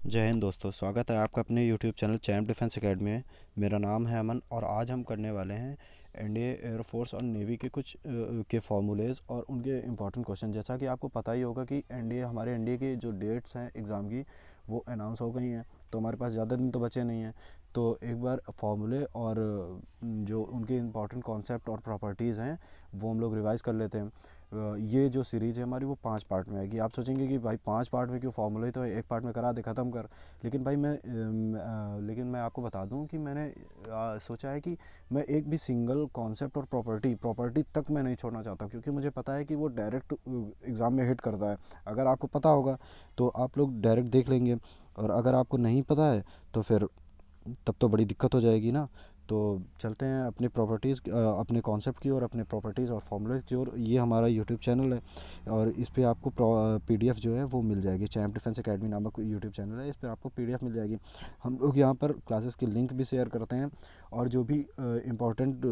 जय हिंद दोस्तों, स्वागत है आपका अपने YouTube channel champ defence academy में। मेरा नाम है अमन और आज हम करने वाले हैं इंडिया एयरफोर्स और नेवी के कुछ के फार्मूलेज और उनके इम्पोर्टेंट क्वेश्चन। जैसा कि आपको पता ही होगा कि हमारे इंडिया की जो डेट्स हैं एग्ज़ाम की वो अनाउंस हो गई हैं, तो हमारे पास ज़्यादा दिन तो बचे नहीं हैं। तो एक बार फार्मूले और जो उनके इम्पोर्टेंट कॉन्सेप्ट और प्रॉपर्टीज़ हैं वो हम लोग रिवाइज़ कर लेते हैं। ये जो सीरीज़ है हमारी वो 5 पार्ट में आएगी। आप सोचेंगे कि भाई 5 पार्ट में क्यों, फार्मूला ही तो एक पार्ट में करा दे, ख़त्म कर। लेकिन भाई लेकिन मैं आपको बता दूं कि मैंने सोचा है कि मैं एक भी सिंगल कॉन्सेप्ट और प्रॉपर्टी तक मैं नहीं छोड़ना चाहता, क्योंकि मुझे पता है कि वो डायरेक्ट एग्ज़ाम में हिट करता है। अगर आपको पता होगा तो आप लोग डायरेक्ट देख लेंगे, और अगर आपको नहीं पता है तो फिर तब तो बड़ी दिक्कत हो जाएगी ना। तो चलते हैं अपने अपने कॉन्सेप्ट की और अपने प्रॉपर्टीज़ और फॉर्मूले की और ये हमारा यूट्यूब चैनल है और इस पे आपको पीडीएफ जो है वो मिल जाएगी। चैम्प डिफेंस एकेडमी नामक यूट्यूब चैनल है, इस पर आपको पीडीएफ मिल जाएगी। हम लोग यहाँ पर क्लासेस की लिंक भी शेयर करते हैं और जो भी इम्पोर्टेंट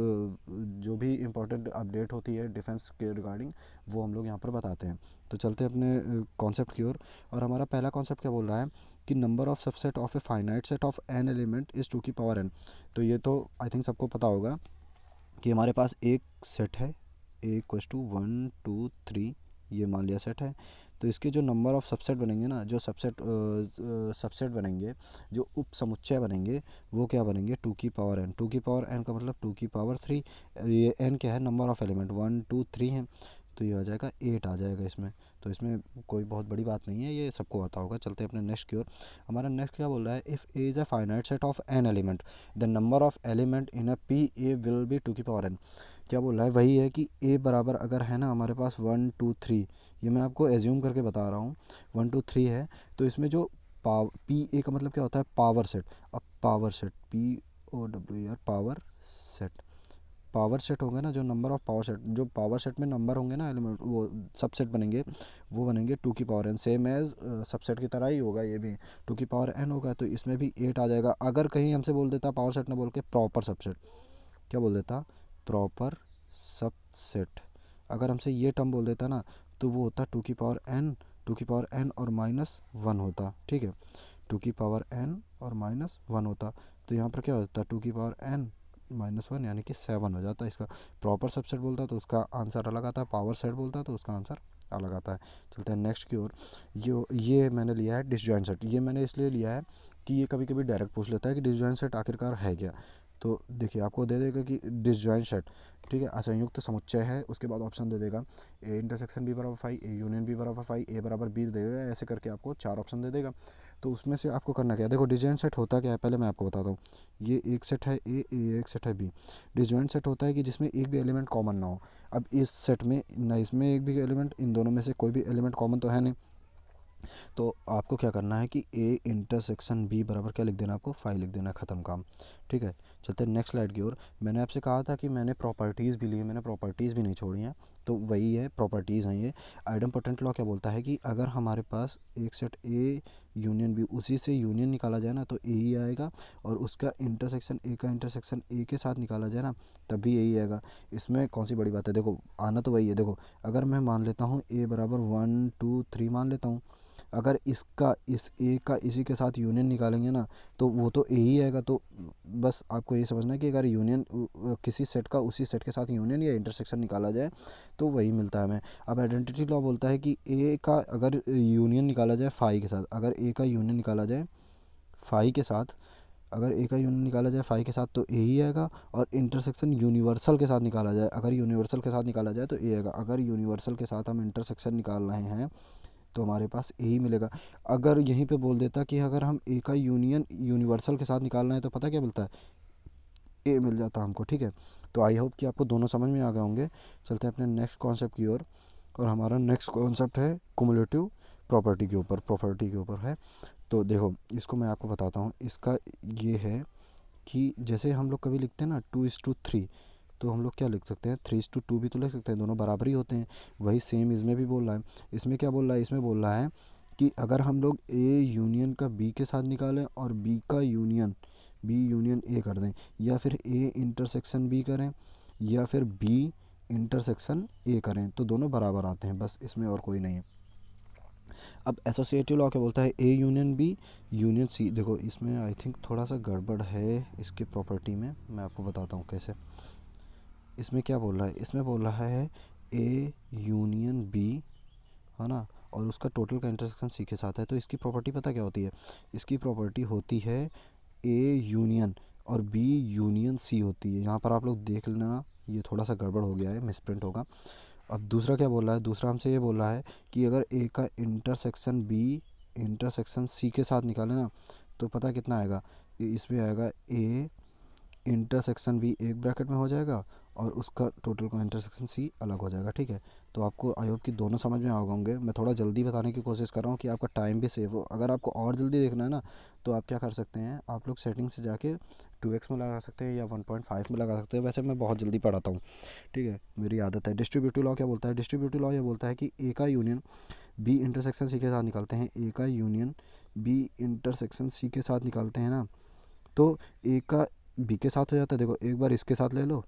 अपडेट होती है डिफेंस के रिगार्डिंग वो हम लोग यहाँ पर बताते हैं। तो चलते हैं अपने कॉन्सेप्ट की ओर। और हमारा पहला कॉन्सेप्ट क्या बोल रहा है कि number of subset of a finite set of an element is 2 की पावर n। तो ये तो आई थिंक सबको पता होगा कि हमारे पास एक सेट है, ए इक्वस टू 1 2 3, ये मान लिया सेट है। तो इसके जो नंबर ऑफ सबसेट बनेंगे ना, जो सबसेट बनेंगे, जो उप समुच्चय बनेंगे, वो क्या बनेंगे 2 की पावर n। 2 की पावर n का मतलब 2 की पावर 3। ये n क्या है, नंबर ऑफ एलिमेंट 1 2 3 है, तो ये आ जाएगा 8 आ जाएगा इसमें। तो इसमें कोई बहुत बड़ी बात नहीं है, ये सबको आता होगा। चलते हैं अपने नेक्स्ट की ओर। हमारा नेक्स्ट क्या बोल रहा है, if A is a finite set of an element the number of element in a P A will be 2 की पावर n। क्या बोल रहा है, वही है कि ए बराबर अगर है ना हमारे पास 1 2 3, ये मैं आपको एज्यूम करके बता रहा हूँ, 1 2 3 है। तो इसमें जो पी ए का मतलब क्या होता है, पावर सेट। अब power set, POWER, power set, power set होंगे ना, जो नंबर ऑफ पावर सेट, जो पावर सेट में नंबर होंगे ना एलिमेंट, वो सबसेट बनेंगे, वो बनेंगे 2 की power n। Same as subset की तरह ही होगा ये भी, 2 की पावर n होगा। तो इसमें भी 8 आ जाएगा। अगर कहीं हमसे बोल देता पावर सेट ना बोल के प्रॉपर सबसेट, क्या बोल देता, प्रॉपर सबसेट, अगर हमसे ये टर्म बोल देता ना तो वो होता 2 की पावर n, 2 की पावर n और -1 होता, ठीक है। 2 की पावर n और -1 होता, तो यहाँ पर क्या होता, 2 की पावर n -1 यानी कि 7 हो जाता है इसका। प्रॉपर सबसेट बोलता तो उसका आंसर अलग आता है, पावर सेट बोलता तो उसका आंसर अलग आता है। चलते हैं नेक्स्ट की ओर। ये मैंने लिया है डिसजॉइंट सेट। ये मैंने इसलिए लिया है कि ये कभी कभी डायरेक्ट पूछ लेता है कि डिसजॉइंट सेट आखिरकार है क्या। तो देखिए आपको दे देगा कि डिसजॉइंट सेट, ठीक है, असंयुक्त समुच्चय है, उसके बाद ऑप्शन दे देगा ए इंटरसेक्शन बी बराबर 5, ए यूनियन बी बराबर 5, ए बराबर बी दे देगा, ऐसे करके आपको 4 ऑप्शन दे देगा। तो उसमें से आपको करना क्या है, देखो डिसजॉइंट सेट होता क्या है पहले मैं आपको बताता हूँ। ये एक सेट है ए, एक सेट है बी। डिसजॉइंट सेट होता है कि जिसमें एक भी एलिमेंट कॉमन ना हो। अब इस सेट में ना इसमें एक भी एलिमेंट, इन दोनों में से कोई भी एलिमेंट कॉमन तो है नहीं। तो आपको क्या करना है कि ए इंटरसेक्शन बी बराबर क्या लिख देना, आपको 5 लिख देना, ख़त्म काम, ठीक है। चलते हैं नेक्स्ट स्लाइड की ओर। मैंने आपसे कहा था कि मैंने प्रॉपर्टीज़ भी ली है, मैंने प्रॉपर्टीज़ भी नहीं छोड़ी हैं, तो वही है, प्रॉपर्टीज़ हैं ये। आइडेम्पोटेंट लॉ क्या बोलता है कि अगर हमारे पास एक सेट ए यूनियन बी, उसी से यूनियन निकाला जाए ना तो ए ही आएगा, और उसका इंटरसेक्शन ए का इंटरसेक्शन ए के साथ निकाला जाए ना तब भी यही आएगा। इसमें कौन सी बड़ी बात है, देखो आना तो वही है। देखो अगर मैं मान लेता हूँ ए बराबर 1 2 3 मान लेता हूँ, अगर इसका इस ए का इसी के साथ यूनियन निकालेंगे ना तो वो तो ए ही आएगा। तो बस आपको ये समझना है कि अगर यूनियन किसी सेट का उसी सेट के साथ यूनियन या इंटरसेक्शन निकाला जाए तो वही मिलता है हमें। अब आइडेंटिटी लॉ बोलता है कि ए का अगर यूनियन निकाला जाए फाई के साथ, अगर ए का यूनियन निकाला जाए फाई के साथ, अगर ए का यूनियन निकाला जाए फाई के साथ तो ए ही आएगा, और इंटरसेक्शन यूनिवर्सल के साथ निकाला जाए, अगर यूनिवर्सल के साथ निकाला जाए तो ए आएगा। अगर यूनिवर्सल के साथ हम इंटरसेक्शन निकाल रहे हैं तो हमारे पास ए ही मिलेगा। अगर यहीं पे बोल देता कि अगर हम ए का यूनियन यूनिवर्सल के साथ निकालना है तो पता क्या मिलता है, ए मिल जाता हमको, ठीक है। तो आई होप कि आपको दोनों समझ में आ गए होंगे। चलते हैं अपने नेक्स्ट कॉन्सेप्ट की ओर। और हमारा नेक्स्ट कॉन्सेप्ट है कुमुलेटिव प्रॉपर्टी के ऊपर है। तो देखो इसको मैं आपको बताता हूँ। इसका ये है कि जैसे हम लोग कभी लिखते हैं ना 2:3, तो हम लोग क्या लिख सकते हैं, 3:2 भी तो लिख सकते हैं, दोनों बराबर ही होते हैं। वही सेम इसमें भी बोल रहा है। इसमें क्या बोल रहा है, इसमें बोल रहा है कि अगर हम लोग ए यूनियन का बी के साथ निकालें और बी यूनियन ए कर दें, या फिर ए इंटरसेक्शन बी करें, या फिर बी इंटरसेक्शन ए करें, तो दोनों बराबर आते हैं, बस इसमें और कोई नहीं है। अब एसोसिएटिव लॉ क्या बोलता है, A union B union C. देखो इसमें आई थिंक थोड़ा सा गड़बड़ है इसके प्रॉपर्टी में, मैं आपको बताता हूँ कैसे। इसमें क्या बोल रहा है, इसमें बोल रहा है ए यूनियन बी, है ना, और उसका टोटल का इंटरसेक्शन सी के साथ है। तो इसकी प्रॉपर्टी पता क्या होती है, इसकी प्रॉपर्टी होती है ए यूनियन और बी यूनियन सी होती है। यहाँ पर आप लोग देख लेना, ये थोड़ा सा गड़बड़ हो गया है, मिसप्रिंट होगा। अब दूसरा क्या बोल रहा है, दूसरा हमसे ये बोल रहा है कि अगर ए का इंटरसेक्शन बी इंटरसेक्शन सी के साथ निकाले ना, तो पता कितना आएगा, इसमें आएगा ए इंटरसेक्शन बी एक ब्रैकेट में हो जाएगा और उसका टोटल का इंटरसेक्शन सी अलग हो जाएगा। ठीक है, तो आपको आई होप कि दोनों समझ में आ होंगे। मैं थोड़ा जल्दी बताने की कोशिश कर रहा हूँ कि आपका टाइम भी सेव हो। अगर आपको और जल्दी देखना है ना, तो आप क्या कर सकते हैं, आप लोग सेटिंग से जाके 2x में लगा सकते हैं या 1.5 में लगा सकते हैं। वैसे मैं बहुत जल्दी पढ़ाता हूँ, ठीक है, मेरी आदत है। डिस्ट्रीब्यूटिव लॉ क्या बोलता है, डिस्ट्रीब्यूटिव लॉ ये बोलता है कि ए का यूनियन बी इंटरसेक्शन सी के साथ निकालते हैं, ए का यूनियन बी इंटरसेक्शन सी के साथ निकालते हैं ना, तो ए का बी के साथ हो जाता है। देखो एक बार इसके साथ ले लो,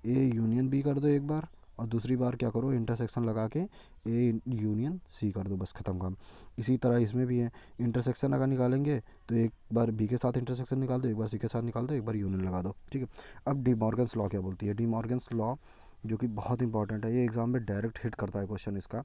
ए यूनियन बी कर दो एक बार, और दूसरी बार क्या करो, इंटरसेक्शन लगा के ए यूनियन सी कर दो, बस ख़त्म काम। इसी तरह इसमें भी है, इंटरसेक्शन अगर निकालेंगे तो एक बार बी के साथ इंटरसेक्शन निकाल दो, एक बार सी के साथ निकाल दो, एक बार यूनियन लगा दो। ठीक है, अब डी मॉर्गन्स लॉ क्या बोलती है, डी मॉर्गन्स लॉ जो कि बहुत इंपॉर्टेंट है, ये एग्जाम में डायरेक्ट हिट करता है क्वेश्चन इसका।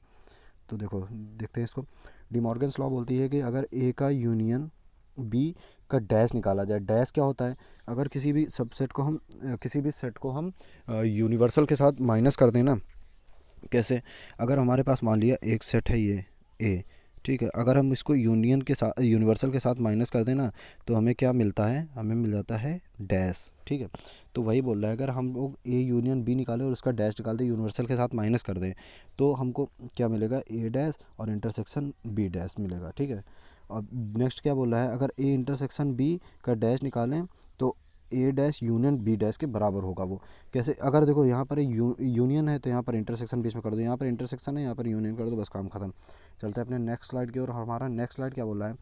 तो देखो देखते हैं इसको। डी मॉर्गन्स लॉ बोलती है कि अगर ए का यूनियन बी का डैश निकाला जाए। डैश क्या होता है, अगर किसी भी सबसेट को हम किसी भी सेट को हम यूनिवर्सल के साथ माइनस कर दें ना, कैसे, अगर हमारे पास मान लिया एक सेट है ये ए, ठीक है, अगर हम इसको यूनियन के साथ यूनिवर्सल के साथ माइनस कर दें ना, तो हमें क्या मिलता है, हमें मिल जाता है डैश। ठीक है, तो वही बोल रहा है, अगर हम लोग ए यूनियन बी निकालें और उसका डैश निकाल दें, यूनिवर्सल के साथ माइनस कर दें, तो हमको क्या मिलेगा, ए डैश और इंटरसेक्शन बी डैश मिलेगा। ठीक है, अब नेक्स्ट क्या बोल रहा है, अगर ए इंटरसेक्शन बी का डैश निकालें तो ए डैश यूनियन बी डैश के बराबर होगा। वो कैसे, अगर देखो यहाँ पर यूनियन है तो यहाँ पर इंटरसेक्शन बीच में कर दो, यहाँ पर इंटरसेक्शन है यहाँ पर यूनियन कर दो, बस काम खत्म। चलते हैं अपने नेक्स्ट स्लाइड की ओर। हमारा नेक्स्ट स्लाइड क्या बोल रहा है,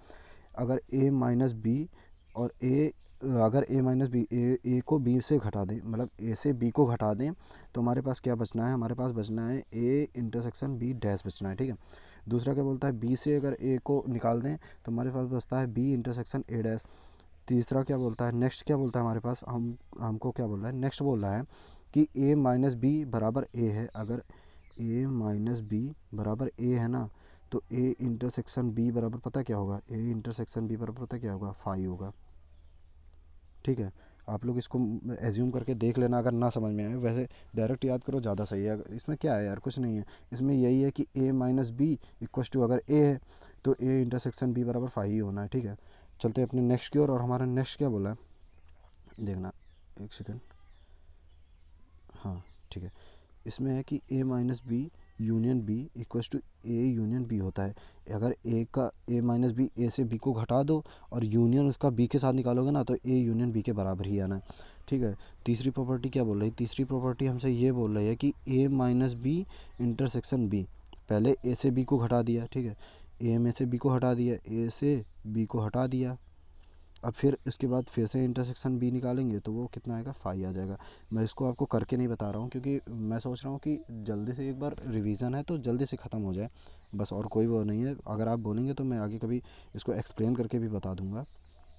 अगर ए माइनस बी और ए, अगर ए माइनस बी ए को बी से घटा दें, मतलब ए से बी को घटा दें, तो हमारे पास क्या बचना है, हमारे पास बचना है ए इंटरसेक्शन बी डैश बचना है। ठीक है, दूसरा क्या बोलता है, बी से अगर ए को निकाल दें तो हमारे पास बचता है बी इंटरसेक्शन ए डैश। तीसरा क्या बोलता है, नेक्स्ट क्या बोलता है हमारे पास, हमको क्या बोल रहा है, नेक्स्ट बोल रहा है कि ए माइनस बी बराबर ए है। अगर ए माइनस बी बराबर ए है ना, तो ए इंटरसेक्शन बी बराबर पता क्या होगा, ए इंटरसेक्शन बी बराबर पता क्या होगा, 5 होगा। ठीक है, आप लोग इसको एज्यूम करके देख लेना अगर ना समझ में आए, वैसे डायरेक्ट याद करो ज़्यादा सही है। इसमें क्या है यार, कुछ नहीं है, इसमें यही है कि A minus B equals to, अगर ए है तो ए इंटरसेक्शन बी बराबर 5 ही होना है। ठीक है, चलते हैं अपने नेक्स्ट की ओर। और हमारा नेक्स्ट क्या बोला है, देखना एक सेकेंड। हाँ ठीक है, इसमें है कि A minus B union B equals to A union B होता है। अगर ए का ए माइनस बी ए से बी को घटा दो और यूनियन उसका बी के साथ निकालोगे ना, तो ए यूनियन बी के बराबर ही आना है। ठीक है, तीसरी प्रॉपर्टी क्या बोल रही है, तीसरी प्रॉपर्टी हमसे ये बोल रही है कि A minus B intersection B, पहले ए से बी को घटा दिया, ठीक है, ए में से बी को हटा दिया, ए से बी को हटा दिया, अब फिर इसके बाद फिर से इंटरसेक्शन बी निकालेंगे तो वो कितना आएगा, 5 आ जाएगा। मैं इसको आपको करके नहीं बता रहा हूँ क्योंकि मैं सोच रहा हूँ कि जल्दी से एक बार रिवीजन है तो जल्दी से ख़त्म हो जाए, बस, और कोई वो नहीं है। अगर आप बोलेंगे तो मैं आगे कभी इसको एक्सप्लेन करके भी बता दूँगा,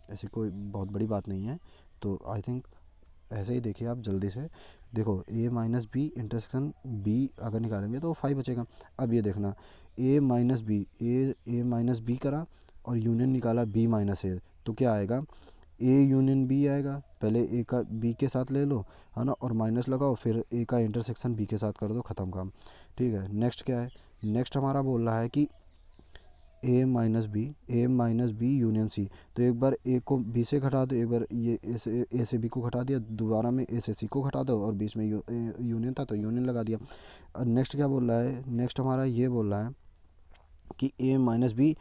ऐसी कोई बहुत बड़ी बात नहीं है। तो आई थिंक ऐसे ही देखिए आप जल्दी से, देखो ए माइनस बी इंटरसेक्शन बी अगर निकालेंगे तो 5 बचेगा। अब ये देखना, ए माइनस बी, ए माइनस बी करा और यूनियन निकाला बी माइनस ए, तो क्या आएगा, ए यूनियन बी आएगा। पहले ए का बी के साथ ले लो, है ना, और माइनस लगाओ, फिर ए का इंटरसेक्शन बी के साथ कर दो, ख़त्म काम। ठीक है, नेक्स्ट क्या है, नेक्स्ट हमारा बोल रहा है कि ए माइनस बी यूनियन सी, तो एक बार ए को बी से घटा दो, एक बार ये ए से बी को घटा दिया, दोबारा में ए से सी को घटा दो और बीच में यूनियन था तो यूनियन लगा दिया। और नेक्स्ट क्या बोल रहा है, नेक्स्ट हमारा ये बोल रहा है कि A minus B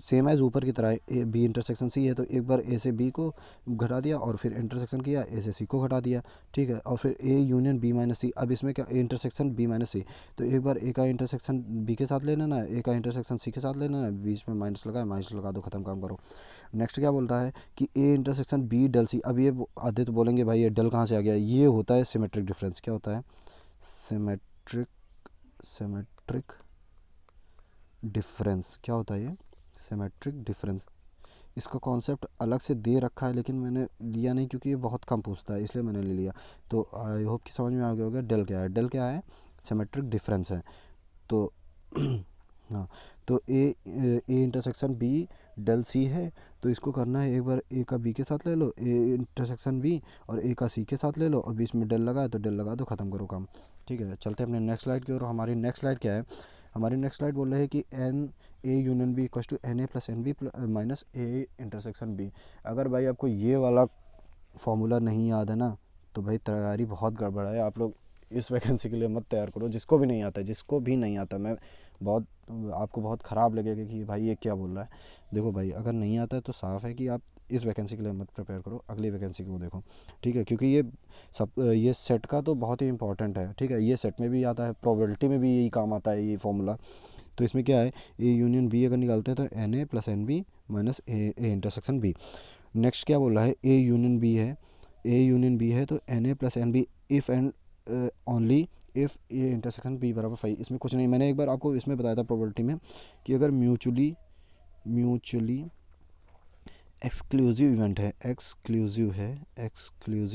same as ऊपर की तरह है, ए बी इंटरसेक्शन सी है, तो एक बार ए से बी को घटा दिया और फिर इंटरसेक्शन किया, ए से सी को घटा दिया। ठीक है, और फिर ए यूनियन बी माइनस सी, अब इसमें क्या, ए इंटरसेक्शन बी माइनस सी, तो एक बार ए का इंटरसेक्शन बी के साथ ले लेना है, ए का इंटरसेक्शन सी के साथ ले लेना है, बीच में माइनस लगाए, माइनस लगा दो, खत्म काम करो। नेक्स्ट क्या बोलता है कि ए इंटरसेक्शन बी डल सी। अब ये आधे तो बोलेंगे भाई ये डल कहाँ से आ गया, ये होता है सिमेट्रिक डिफरेंस। क्या होता है, सिमेट्रिक, सिमेट्रिक डिफरेंस क्या होता है ये, सिमेट्रिक डिफरेंस। इसका कॉन्सेप्ट अलग से दे रखा है लेकिन मैंने लिया नहीं क्योंकि ये बहुत कम पूछता है, इसलिए मैंने ले लिया। तो आई होप कि समझ में आ गया होगा डेल क्या है। डेल क्या है, सिमेट्रिक डिफरेंस है। तो हाँ, तो A intersection B del C है। तो इसको करना है, एक बार ए का बी के साथ ले लो, ए इंटरसेक्शन बी, और ए का सी के साथ ले लो, और बीच में डेल लगा है तो डेल लगा दो, ख़त्म करो काम। ठीक है, चलते हैं अपने नेक्स्ट स्लाइड की ओर। हमारी नेक्स्ट स्लाइड क्या है, हमारी नेक्स्ट स्लाइड बोल रहे हैं कि n A union B equal to n A plus N B minus A intersection B. अगर भाई आपको ये वाला फॉर्मूला नहीं याद है ना, तो भाई तैयारी बहुत गड़बड़ है। आप लोग इस वैकेंसी के लिए मत तैयार करो, जिसको भी नहीं आता है, जिसको भी नहीं आता, मैं बहुत, आपको बहुत ख़राब लगेगा कि भाई ये क्या बोल रहा है। देखो भाई, अगर नहीं आता है तो साफ़ है कि आप इस वैकेंसी के लिए मत प्रिपेयर करो, अगली वैकेंसी को देखो। ठीक है, क्योंकि ये सेट का तो बहुत ही इंपॉर्टेंट है। ठीक है, ये सेट में भी आता है, प्रोबेबिलिटी में भी यही काम आता है ये फॉर्मूला। तो इसमें क्या है, ए यूनियन बी अगर निकालते हैं तो n A plus N B minus A intersection B. Next क्या बोल रहा है, ए यूनियन बी है, ए यूनियन बी है तो n A plus N B if and only if A intersection B बराबर 5। इसमें कुछ नहीं, मैंने एक बार आपको इसमें बताया था प्रोबेबिलिटी में कि अगर म्यूचुअली एक्सक्लूसिव इवेंट है, एक्सक्लूसिव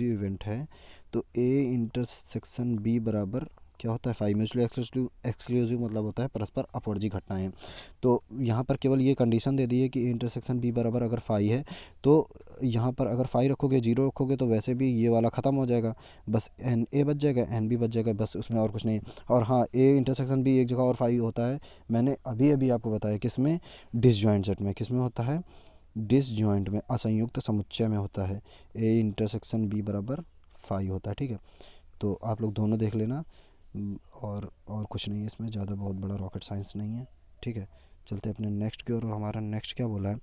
इवेंट है, तो ए इंटरसेक्शन बी बराबर क्या होता है 5। म्यूचुअली एक्सक्लूसिव मतलब होता है परस्पर अपवर्जी घटनाएं। तो यहाँ पर केवल ये कंडीशन दे दी है कि इंटरसेक्शन बी बराबर अगर 5 है, तो यहाँ पर अगर 5 रखोगे, 0 रखोगे, तो वैसे भी ये वाला ख़त्म हो जाएगा, बस एन ए बच जाएगा, एन बी बच जाएगा, बस उसमें और कुछ नहीं। और हाँ, ए इंटरसेक्शन बी एक जगह और 5 होता है, मैंने अभी अभी आपको बताया, किस में, डिसजॉइंट सेट में। किस में होता है, डिसजॉइंट में, असंयुक्त समुच्चय में होता है। ए इंटरसेक्शन बी बराबर 5 होता है। ठीक है, तो आप लोग दोनों देख लेना। और कुछ नहीं है इसमें, ज़्यादा बहुत बड़ा रॉकेट साइंस नहीं है। ठीक है, चलते हैं अपने नेक्स्ट की ओर। और हमारा नेक्स्ट क्या बोला है,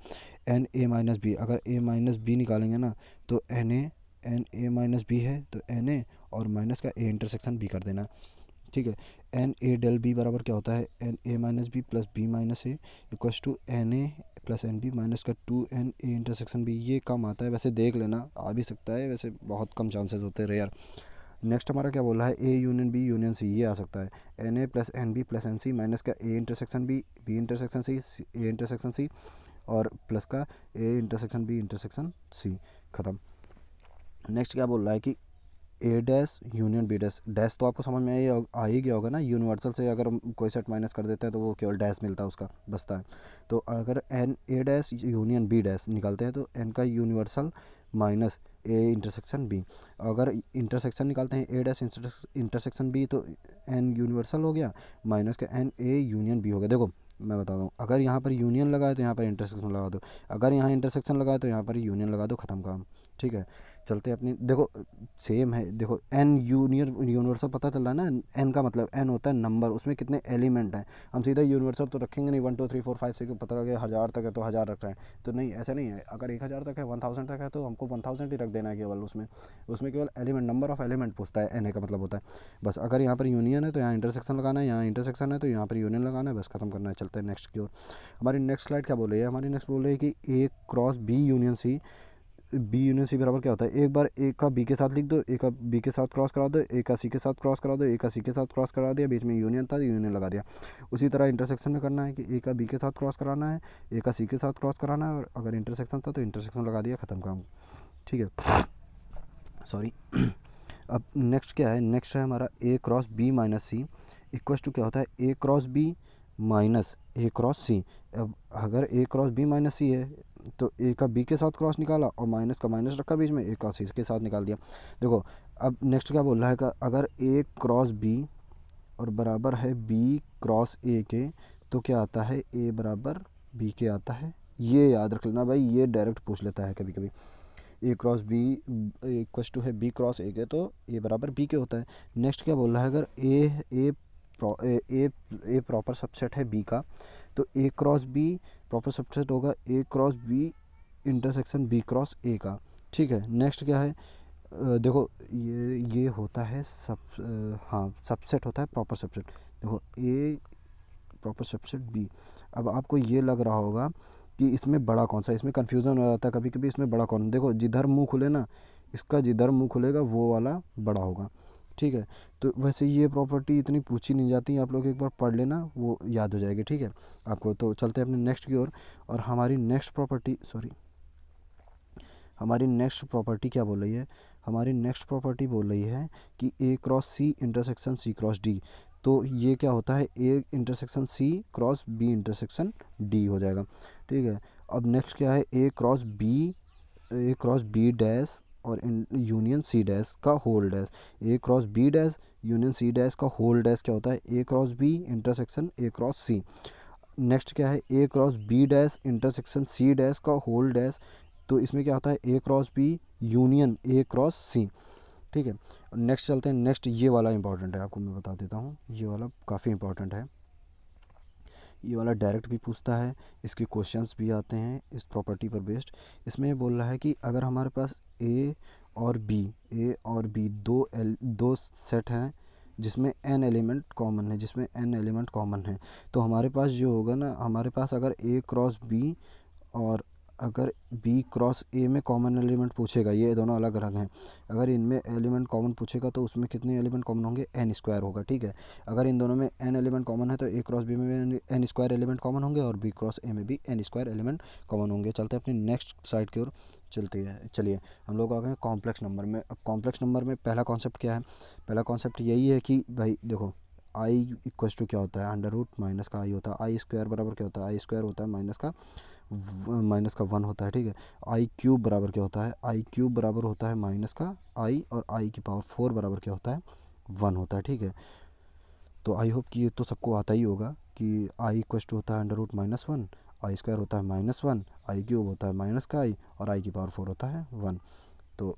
एन ए माइनस बी। अगर ए माइनस बी निकालेंगे ना, तो एन ए माइनस बी है तो एन ए और माइनस का ए इंटरसेक्शन बी कर देना। ठीक है, एन ए डेल बी बराबर क्या होता है, N A minus B plus B minus A equals to n A plus N B minus का 2 एन ए इंटरसेक्शन बी। ये कम आता है, वैसे देख लेना, आ भी सकता है, वैसे बहुत कम चांसेस होते हैं, रेयर। नेक्स्ट हमारा क्या बोला है, A union B union C, ये आ सकता है, N A plus N B plus N C minus का A intersection B, B intersection C, A intersection C, और प्लस का A intersection B intersection C, ख़त्म। नेक्स्ट क्या बोल रहा है कि A dash union B dash. Dash तो आपको समझ में आ ही गया होगा ना, यूनिवर्सल से अगर हम कोई सेट माइनस कर देते हैं तो वो केवल डैश मिलता है, उसका बचता है। तो अगर n A dash union B dash निकालते हैं तो एन का universal minus A intersection B. अगर इंटरसेक्शन निकालते हैं ए डैश इंटरसेक्शन बी, तो एन यूनिवर्सल हो गया माइनस का एन ए यूनियन बी हो गया। देखो मैं बताता हूँ, अगर यहाँ पर यूनियन लगा है तो यहाँ पर इंटरसेक्शन लगा दो, अगर यहाँ इंटरसेक्शन लगा है तो यहाँ पर यूनियन लगा दो, ख़त्म काम। ठीक है, चलते हैं अपनी, देखो सेम है। देखो एन यूनिवर्सल पता चल रहा है ना, एन का मतलब, एन होता है नंबर, उसमें कितने एलिमेंट हैं। हम सीधा यूनिवर्सल तो रखेंगे नहीं, 1 2 3 4 5 6, पता लगे 1000 तक है तो 1000 रख रहे हैं, तो नहीं, ऐसा नहीं है। अगर 1000 तक है, 1000 तक है, तो हमको 1000 ही रख देना है केवल। उसमें केवल एलिमेंट, नंबर ऑफ एलिमेंट पूछता है, एन ए का मतलब होता है बस। अगर यहाँ पर यूनियन है तो यहाँ इंटरसेक्शन लगाना है, यहाँ इंटरसेक्शन है तो यहाँ पर यूनियन लगाना है, बस ख़त्म करना है। चलते हैं नेक्स्ट की ओर। हमारी नेक्स्ट स्लाइड क्या बोल रही है, हमारी नेक्स्ट बोल रही है कि A cross B union C, B union C बराबर क्या होता है, एक बार ए का बी के साथ लिख दो, ए का बी के साथ क्रॉस करा दो, ए का सी के साथ क्रॉस करा दो, ए का सी के साथ क्रॉस करा दिया, बीच में यूनियन था, यूनियन लगा दिया। उसी तरह इंटरसेक्शन में करना है कि ए का बी के साथ क्रॉस कराना है, ए का सी के साथ क्रॉस कराना है, और अगर इंटरसेक्शन था तो इंटरसेक्शन लगा दिया, ख़त्म काम। ठीक है, सॉरी। अब नेक्स्ट क्या है, नेक्स्ट है हमारा A cross B minus C equals to क्या होता है, A cross B minus A cross C. अब अगर A cross B minus C है तो ए का बी के साथ क्रॉस निकाला और माइनस का माइनस रखा बीच में, ए का सी के साथ निकाल दिया। देखो अब नेक्स्ट क्या बोल रहा है, अगर ए क्रॉस बी और बराबर है बी क्रॉस ए के, तो क्या आता है, ए बराबर बी के आता है। ये याद रख लेना भाई, ये डायरेक्ट पूछ लेता है कभी कभी। ए क्रॉस बी इक्वस टू है बी क्रॉस ए के, तो ए बराबर बी के होता है। नेक्स्ट क्या बोल रहा है, अगर ए प्रॉपर सबसेट है बी का, तो A cross B proper subset होगा A cross B intersection B cross A का। ठीक है, नेक्स्ट क्या है, देखो ये होता है हाँ, सबसेट होता है प्रॉपर सबसेट। देखो ए प्रॉपर सबसेट बी। अब आपको ये लग रहा होगा कि इसमें बड़ा कौन सा है, इसमें कन्फ्यूज़न हो जाता है कभी कभी, इसमें बड़ा कौन। देखो जिधर मुंह खुले ना, इसका जिधर मुंह खुलेगा वो वाला बड़ा होगा। ठीक है। तो वैसे ये प्रॉपर्टी इतनी पूछी नहीं जाती, आप लोग एक बार पढ़ लेना, वो याद हो जाएगी, ठीक है आपको। तो चलते हैं अपने नेक्स्ट की ओर। और हमारी नेक्स्ट प्रॉपर्टी, सॉरी, हमारी नेक्स्ट प्रॉपर्टी क्या बोल रही है? हमारी नेक्स्ट प्रॉपर्टी बोल रही है कि A cross C intersection C cross D. तो ये क्या होता है? A intersection C cross B intersection D हो जाएगा, ठीक है। अब नेक्स्ट क्या है? ए क्रॉस बी डैश और यूनियन सी डैश का whole dash. A cross B dash union C dash का होल डैश क्या होता है? A cross B intersection A cross C. Next क्या है? A cross B dash intersection C dash का whole dash. तो इसमें क्या होता है? A cross B union A cross C, ठीक है। नेक्स्ट चलते हैं। नेक्स्ट ये वाला इंपॉर्टेंट है, आपको मैं बता देता हूँ, ये वाला काफ़ी इंपॉर्टेंट है। ये वाला डायरेक्ट भी पूछता है, इसके क्वेश्चंस भी आते हैं इस प्रॉपर्टी पर बेस्ड। इसमें ये बोल रहा है कि अगर हमारे पास ए और बी दो सेट हैं जिसमें एन एलिमेंट कॉमन है, तो हमारे पास जो होगा ना, हमारे पास अगर ए क्रॉस बी और अगर बी क्रॉस ए में कॉमन एलिमेंट पूछेगा, ये दोनों अलग अलग हैं, अगर इनमें एलिमेंट कॉमन पूछेगा तो उसमें कितने एलिमेंट कॉमन होंगे? एन स्क्वायर होगा, ठीक है। अगर इन दोनों में एन एलिमेंट कॉमन है तो ए क्रॉस बी में एन स्क्वायर एलिमेंट कॉमन होंगे और बी क्रॉस ए में भी एन स्क्वायर एलिमेंट कॉमन होंगे। चलते हैं अपनी नेक्स्ट साइड की ओर। चलिए हम लोग आ गए कॉम्प्लेक्स नंबर में। अब कॉम्प्लेक्स नंबर में पहला कॉन्सेप्ट क्या है? पहला कॉन्सेप्ट यही है कि भाई देखो, आई इक्वल टू क्या होता है? अंडर रूट माइनस का आई होता है। आई स्क्वायर बराबर क्या होता है? आई स्क्वायर होता है माइनस का वन होता है, ठीक है। आई क्यूब बराबर क्या होता है? आई क्यूब बराबर होता है माइनस का आई, और आई की पावर 4 बराबर क्या होता है? 1 होता है, ठीक है। तो आई होप कि ये तो सबको आता ही होगा कि आई इक्वल टू होता है अंडर रूट -1, आई स्क्वायर होता है -1, आई क्यूब होता है माइनस का आई, और आई की पावर 4 होता है 1। तो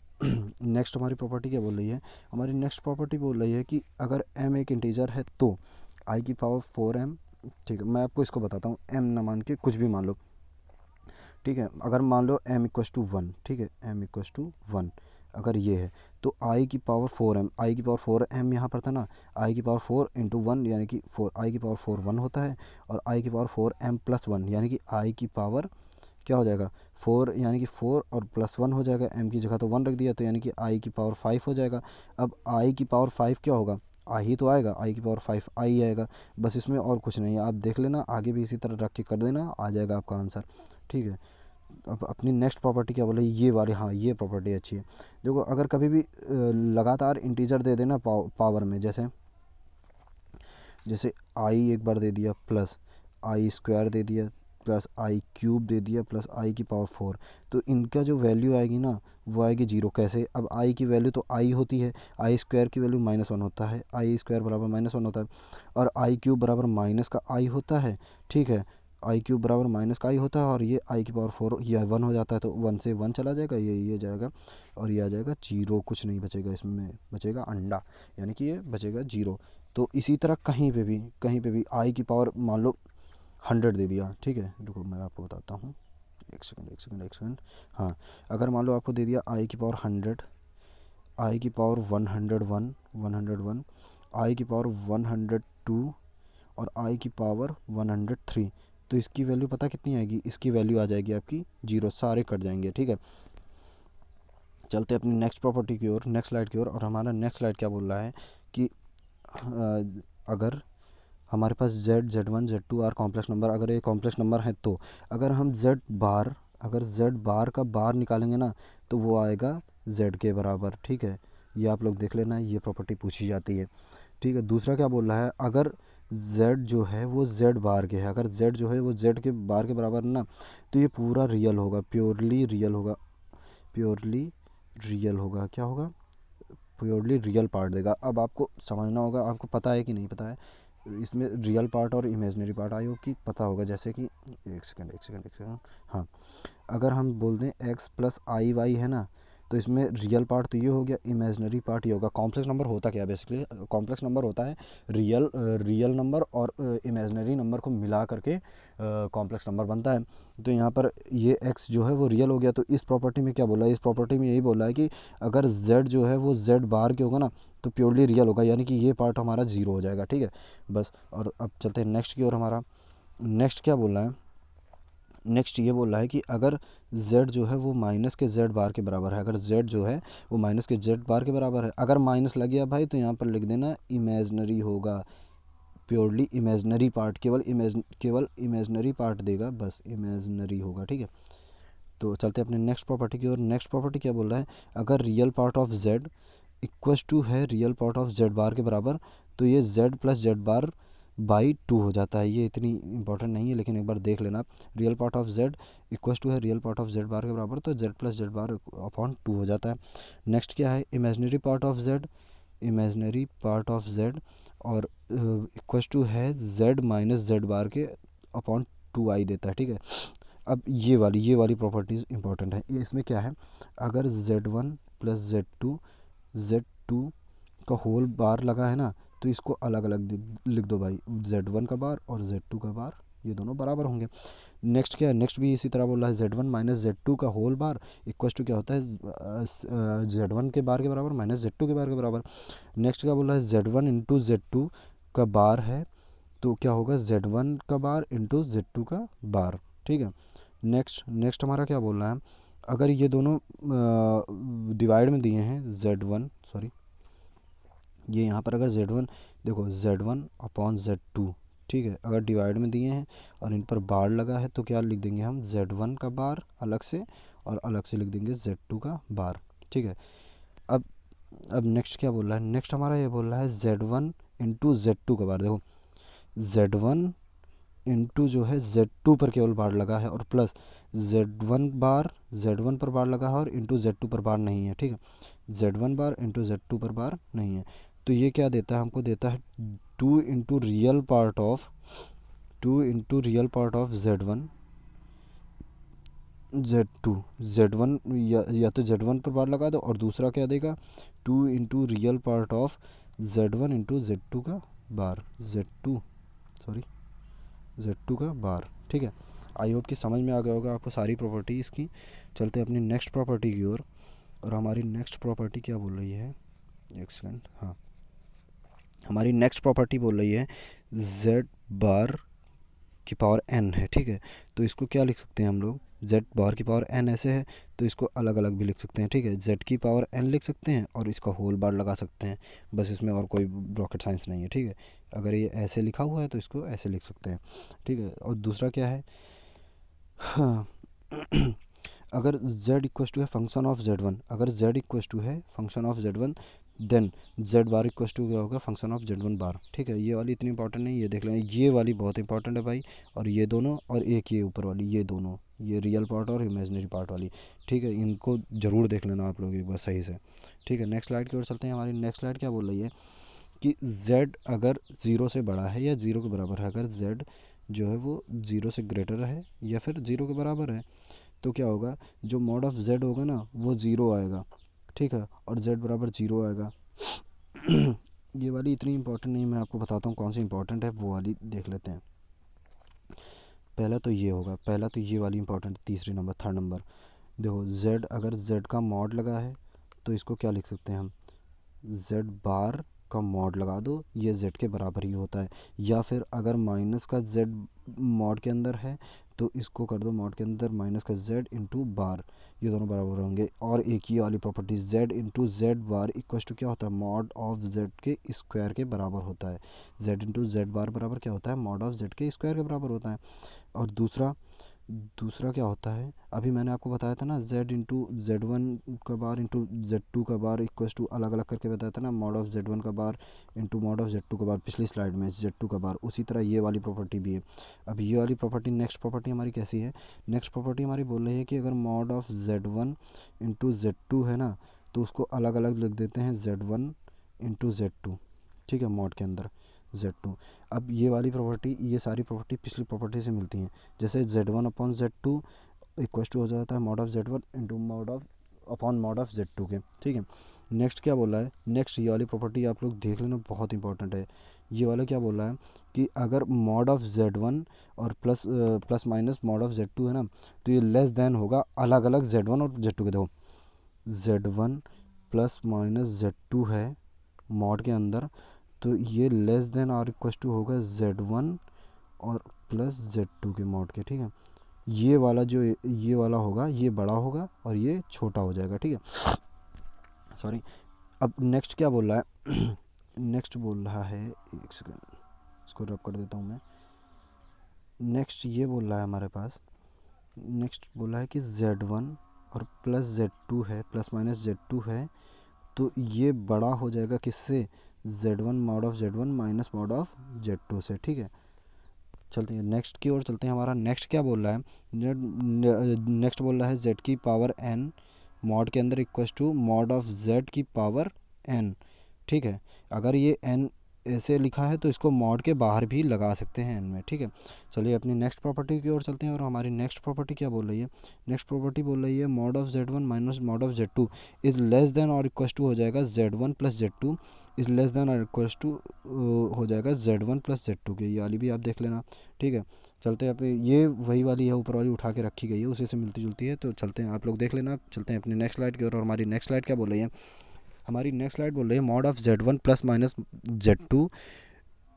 नेक्स्ट हमारी प्रॉपर्टी क्या बोल रही है? हमारी नेक्स्ट प्रॉपर्टी बोल रही है कि अगर m एक इंटीजर है तो आई की पावर 4m, ठीक है। मैं आपको इसको बताता हूँ, m ना मान के कुछ भी मान लो, ठीक है। अगर मान लो m इक्वस टू 1, ठीक है, m इक्वस टू 1 अगर ये है, तो आई की पावर 4m, आई की पावर 4m यहाँ पर था ना, आई की पावर 4 इंटू 1 यानी कि 4, आई की पावर 4 1 होता है, और आई की पावर 4m प्लस 1 यानी कि आई की पावर क्या हो जाएगा? 4 यानी कि 4 और प्लस 1 हो जाएगा, m की जगह तो 1 रख दिया, तो यानी कि आई की पावर 5 हो जाएगा। अब आई की पावर 5 क्या होगा? आई ही तो आएगा, आई की पावर 5 आई आएगा, बस इसमें और कुछ नहीं है। आप देख लेना, आगे भी इसी तरह रख के कर देना, आ जाएगा आपका आंसर, ठीक है। अब अपनी नेक्स्ट प्रॉपर्टी क्या बोले? ये वाली, हाँ ये प्रॉपर्टी अच्छी है। देखो, अगर कभी भी लगातार इंटीजर दे देना पावर में, जैसे आई एक बार दे दिया, प्लस आई स्क्वायर दे दिया, प्लस आई क्यूब दे दिया, प्लस आई की पावर 4, तो इनका जो वैल्यू आएगी ना, वो आएगी 0। कैसे? अब आई की वैल्यू तो आई होती है, आई स्क्वायर की वैल्यू -1 होता है, आई स्क्वायर बराबर -1 होता है, और आई क्यूब बराबर माइनस का आई होता है, ठीक है। आई क्यूब बराबर माइनस का आई होता है, और ये आई की पावर 4 ये 1 हो जाता है, तो 1 से 1 चला जाएगा, ये जाएगा, और ये आ जाएगा 0, कुछ नहीं बचेगा, इसमें बचेगा अंडा, यानी कि ये बचेगा 0। तो इसी तरह कहीं पे भी आई की पावर मान लो 100 दे दिया, ठीक है, रुको मैं आपको बताता हूँ, एक सेकंड। हाँ, अगर मान लो आपको दे दिया आई की पावर 100, आई की पावर 101, आई की पावर 102, और आई की पावर 103, तो इसकी वैल्यू पता कितनी आएगी? इसकी वैल्यू आ जाएगी आपकी 0, सारे कट जाएंगे, ठीक है। चलते अपनी नेक्स्ट प्रॉपर्टी की ओर, नेक्स्ट स्लाइड की ओर। और हमारा नेक्स्ट स्लाइड क्या बोल रहा है कि अगर हमारे पास z1 z2 are complex number, अगर ये कॉम्प्लेक्स नंबर है, तो अगर हम z बार का बार निकालेंगे ना, तो वो आएगा z के बराबर, ठीक है। ये आप लोग देख लेना, ये प्रॉपर्टी पूछी जाती है, ठीक है। दूसरा क्या बोल रहा है? अगर z जो है वो z बार के है, अगर z जो है वो z के बार के बराबर है ना, तो ये पूरा रियल होगा, प्योरली रियल होगा, क्या होगा? प्योरली रियल पार्ट देगा। अब आपको समझना होगा, आपको पता है कि नहीं पता है, इसमें रियल पार्ट और इमेजिनरी पार्ट आई होप कि पता होगा। जैसे कि एक सेकंड, हाँ, अगर हम बोल दें x प्लस आई वाई है ना, तो इसमें रियल पार्ट तो ये हो गया, इमेजिनरी पार्ट ये होगा। कॉम्प्लेक्स नंबर होता क्या है बेसिकली? कॉम्प्लेक्स नंबर होता है रियल नंबर और इमेजिनरी नंबर को मिला करके कॉम्प्लेक्स नंबर बनता है। तो यहाँ पर ये x जो है वो रियल हो गया, तो इस प्रॉपर्टी में क्या बोला है? इस प्रॉपर्टी में यही बोला है कि अगर z जो है वो z बार के होगा ना, तो प्योरली रियल होगा, यानी कि ये पार्ट हमारा 0 हो जाएगा, ठीक है, बस। और अब चलते हैं नेक्स्ट की ओर। हमारा नेक्स्ट क्या बोल रहा है? नेक्स्ट ये बोल रहा है कि अगर z जो है वो माइनस के z बार के बराबर है, अगर z जो है वो माइनस के z बार के बराबर है, अगर माइनस लग गया भाई तो यहाँ पर लिख देना इमेजनरी होगा, प्योरली इमेजनरी पार्ट, केवल इमेजनरी पार्ट देगा, बस इमेजनरी होगा, ठीक है। तो चलते हैं अपने नेक्स्ट प्रॉपर्टी की ओर। नेक्स्ट प्रॉपर्टी क्या बोल रहा है, अगर real part of z equals to है real part of z bar के बराबर, तो ये z plus z bar by 2 हो जाता है। ये इतनी इंपॉर्टेंट नहीं है लेकिन एक बार देख लेना आप, real part of z equals to है real part of z bar के बराबर, तो z plus z bar upon 2 हो जाता है। नेक्स्ट क्या है, imaginary part of z, imaginary part of z और इक्वस टू है z माइनस z बार के अपॉन 2i देता है, ठीक है। अब ये वाली प्रॉपर्टीज़ इंपॉर्टेंट है। ये इसमें क्या है, अगर z1 प्लस z2 का होल बार लगा है ना, तो इसको अलग अलग लिख दो भाई, z1 का बार और z2 का बार, ये दोनों बराबर होंगे। नेक्स्ट क्या है, नेक्स्ट भी इसी तरह बोल रहा है, z1 माइनस z2 का होल बार इक्वस टू क्या होता है, z1 के बार के बराबर माइनस z2 के बार के बराबर। नेक्स्ट क्या बोल रहा है, z1 इंटू z2 का बार है, तो क्या होगा z1 का बार इंटू z2 का बार, ठीक है। नेक्स्ट हमारा क्या बोल रहा है, अगर ये दोनों डिवाइड में दिए हैं z1, सॉरी ये यहाँ पर अगर z1 देखो z1 अपॉन z2, ठीक है, अगर डिवाइड में दिए हैं और इन पर बार लगा है तो क्या लिख देंगे हम, z1 का बार अलग से और अलग से लिख देंगे z2 का बार, ठीक है। अब अब नेक्स्ट क्या बोल रहा है, नेक्स्ट हमारा ये बोल रहा है z1 इंटू z2 का बार। देखो z1 इंटू जो है z2 पर केवल बार लगा है और प्लस z1 पर बार लगा है और इंटू z2 पर बार नहीं है, ठीक है। z1 बार इंटू z2 पर बार नहीं है, तो ये क्या देता है, हमको देता है 2 into real part of z1 z2 या तो z1 पर बार लगा दो और दूसरा क्या देगा 2 into real part of z1 into z2 का बार, z2 का बार, ठीक है। आई होप कि समझ में आ गया होगा आपको सारी प्रॉपर्टी इसकी। चलते हैं अपनी नेक्स्ट प्रॉपर्टी की ओर, और हमारी नेक्स्ट प्रॉपर्टी क्या बोल रही है, एक सेकंड, हाँ, हमारी नेक्स्ट प्रॉपर्टी बोल रही है z बार की पावर n है, ठीक है। तो इसको क्या लिख सकते हैं हम लोग, z बार की पावर n ऐसे है तो इसको अलग अलग भी लिख सकते हैं, ठीक है। z की पावर n लिख सकते हैं और इसका होल बार लगा सकते हैं, बस इसमें और कोई रॉकेट साइंस नहीं है, ठीक है। अगर ये ऐसे लिखा हुआ है तो इसको ऐसे लिख सकते हैं, ठीक है। और दूसरा क्या है, हाँ अगर z इक्वस टू है फंक्शन ऑफ z1, अगर z इक्वस टू है function of z1, then z bar equals to क्या होगा, फंक्शन ऑफ z1 बार, ठीक है। ये वाली इतनी इंपॉर्टेंट नहीं, ये देख लें, ये वाली बहुत इंपॉर्टेंट है भाई, और ये दोनों और एक ये ऊपर वाली, ये दोनों, ये रियल पार्ट और इमेजिनरी पार्ट वाली, ठीक है। इनको ज़रूर देख लेना आप लोग एक बार सही से, ठीक है। नेक्स्ट स्लाइड की ओर चलते हैं। हमारी नेक्स्ट स्लाइड क्या बोल रही है कि z अगर 0 से बड़ा है या 0 के बराबर है, अगर z जो है वो 0 से ग्रेटर है या फिर 0 के बराबर है, तो क्या होगा, जो मॉड ऑफ z होगा ना वो 0 आएगा, ठीक है, और z बराबर 0 आएगा। ये वाली इतनी इंपॉर्टेंट नहीं, मैं आपको बताता हूँ कौन सी इंपॉर्टेंट है, वो वाली देख लेते हैं। पहला तो ये होगा, पहला तो ये वाली इंपॉर्टेंट, तीसरी नंबर, थर्ड नंबर, देखो z अगर z का मॉड लगा है तो इसको क्या लिख सकते हैं हम, z बार का मॉड लगा दो, ये z के बराबर ही होता है। या फिर अगर माइनस का z मॉड के अंदर है तो इसको कर दो मॉड के अंदर माइनस का z इंटू बार, ये दोनों बराबर होंगे। और एक ही वाली property z into z bar equals to क्या होता है, मॉड ऑफ z के स्क्वायर के बराबर होता है। z इंटू जेड बार बराबर क्या होता है, मॉड ऑफ z के स्क्वायर के बराबर होता है। और दूसरा क्या होता है, अभी मैंने आपको बताया था ना, z इंटू जेड वन का बार इंटू z2 का बार इक्वस टू अलग अलग करके बताया था ना, मॉड ऑफ z1 का bar into mod of z2 का बार, पिछली स्लाइड में z2 का बार। उसी तरह ये वाली प्रॉपर्टी भी है। अब ये वाली प्रॉपर्टी, नेक्स्ट प्रॉपर्टी हमारी कैसी है, नेक्स्ट प्रॉपर्टी हमारी बोल रही है कि अगर mod of z1 into z2 है ना, तो उसको अलग अलग लिख देते हैं z1 इंटू z2, ठीक है, मॉड के अंदर z2। अब ये वाली प्रॉपर्टी, ये सारी प्रॉपर्टी पिछली प्रॉपर्टी से मिलती हैं, जैसे z1 upon z2 equals to हो जाता है mod of z1 into mod of upon mod of z2 के, ठीक है। नेक्स्ट क्या बोला है, नेक्स्ट ये वाली प्रॉपर्टी आप लोग देख लेना, बहुत इंपॉर्टेंट है। ये वाला क्या बोला है कि अगर मॉड ऑफ z1 और plus minus mod of z2 है ना, तो ये लेस देन होगा अलग अलग z1 और z2 के। देखो z1 प्लस माइनस z2 है मॉड के अंदर, तो ये लेस देन और इक्वस टू होगा z1 और प्लस z2 के मॉड के, ठीक है। ये वाला जो ये वाला होगा ये बड़ा होगा और ये छोटा हो जाएगा, ठीक है। सॉरी, अब नेक्स्ट क्या बोल रहा है नेक्स्ट बोल रहा है, एक सेकेंड इसको रब कर देता हूँ मैं। नेक्स्ट ये बोल रहा है हमारे पास, नेक्स्ट बोला है कि Z1 और प्लस Z2 है, प्लस माइनस Z2 है, तो ये बड़ा हो जाएगा किससे, Z1 mod of Z1 minus mod of Z2 से, ठीक है। चलते हैं नेक्स्ट की ओर चलते हैं। हमारा नेक्स्ट क्या बोल रहा है, नेक्स्ट बोल रहा है Z की पावर n मॉड के अंदर equals to mod of Z की पावर n, ठीक है। अगर ये n ऐसे लिखा है तो इसको मॉड के बाहर भी लगा सकते हैं n में, ठीक है। चलिए अपनी नेक्स्ट प्रॉपर्टी की ओर चलते हैं, और हमारी नेक्स्ट प्रॉपर्टी क्या बोल रही है, नेक्स्ट प्रॉपर्टी बोल रही है mod of Z1 minus mod of Z2 is less than और इक्वल्स टू हो जाएगा Z1 plus Z2 is less than और इक्वल्स टू हो जाएगा Z1 प्लस Z2 के। ये वाली भी आप देख लेना, ठीक है। चलते हैं अपने, ये वही वाली है ऊपर वाली उठा के रखी गई है, उसी से मिलती जुलती है, तो चलते हैं, आप लोग देख लेना। चलते हैं अपनी नेक्स्ट स्लाइड की ओर, और हमारी नेक्स्ट स्लाइड क्या बोल रही है, हमारी नेक्स्ट स्लाइड बोल रही है mod of Z1 plus minus Z2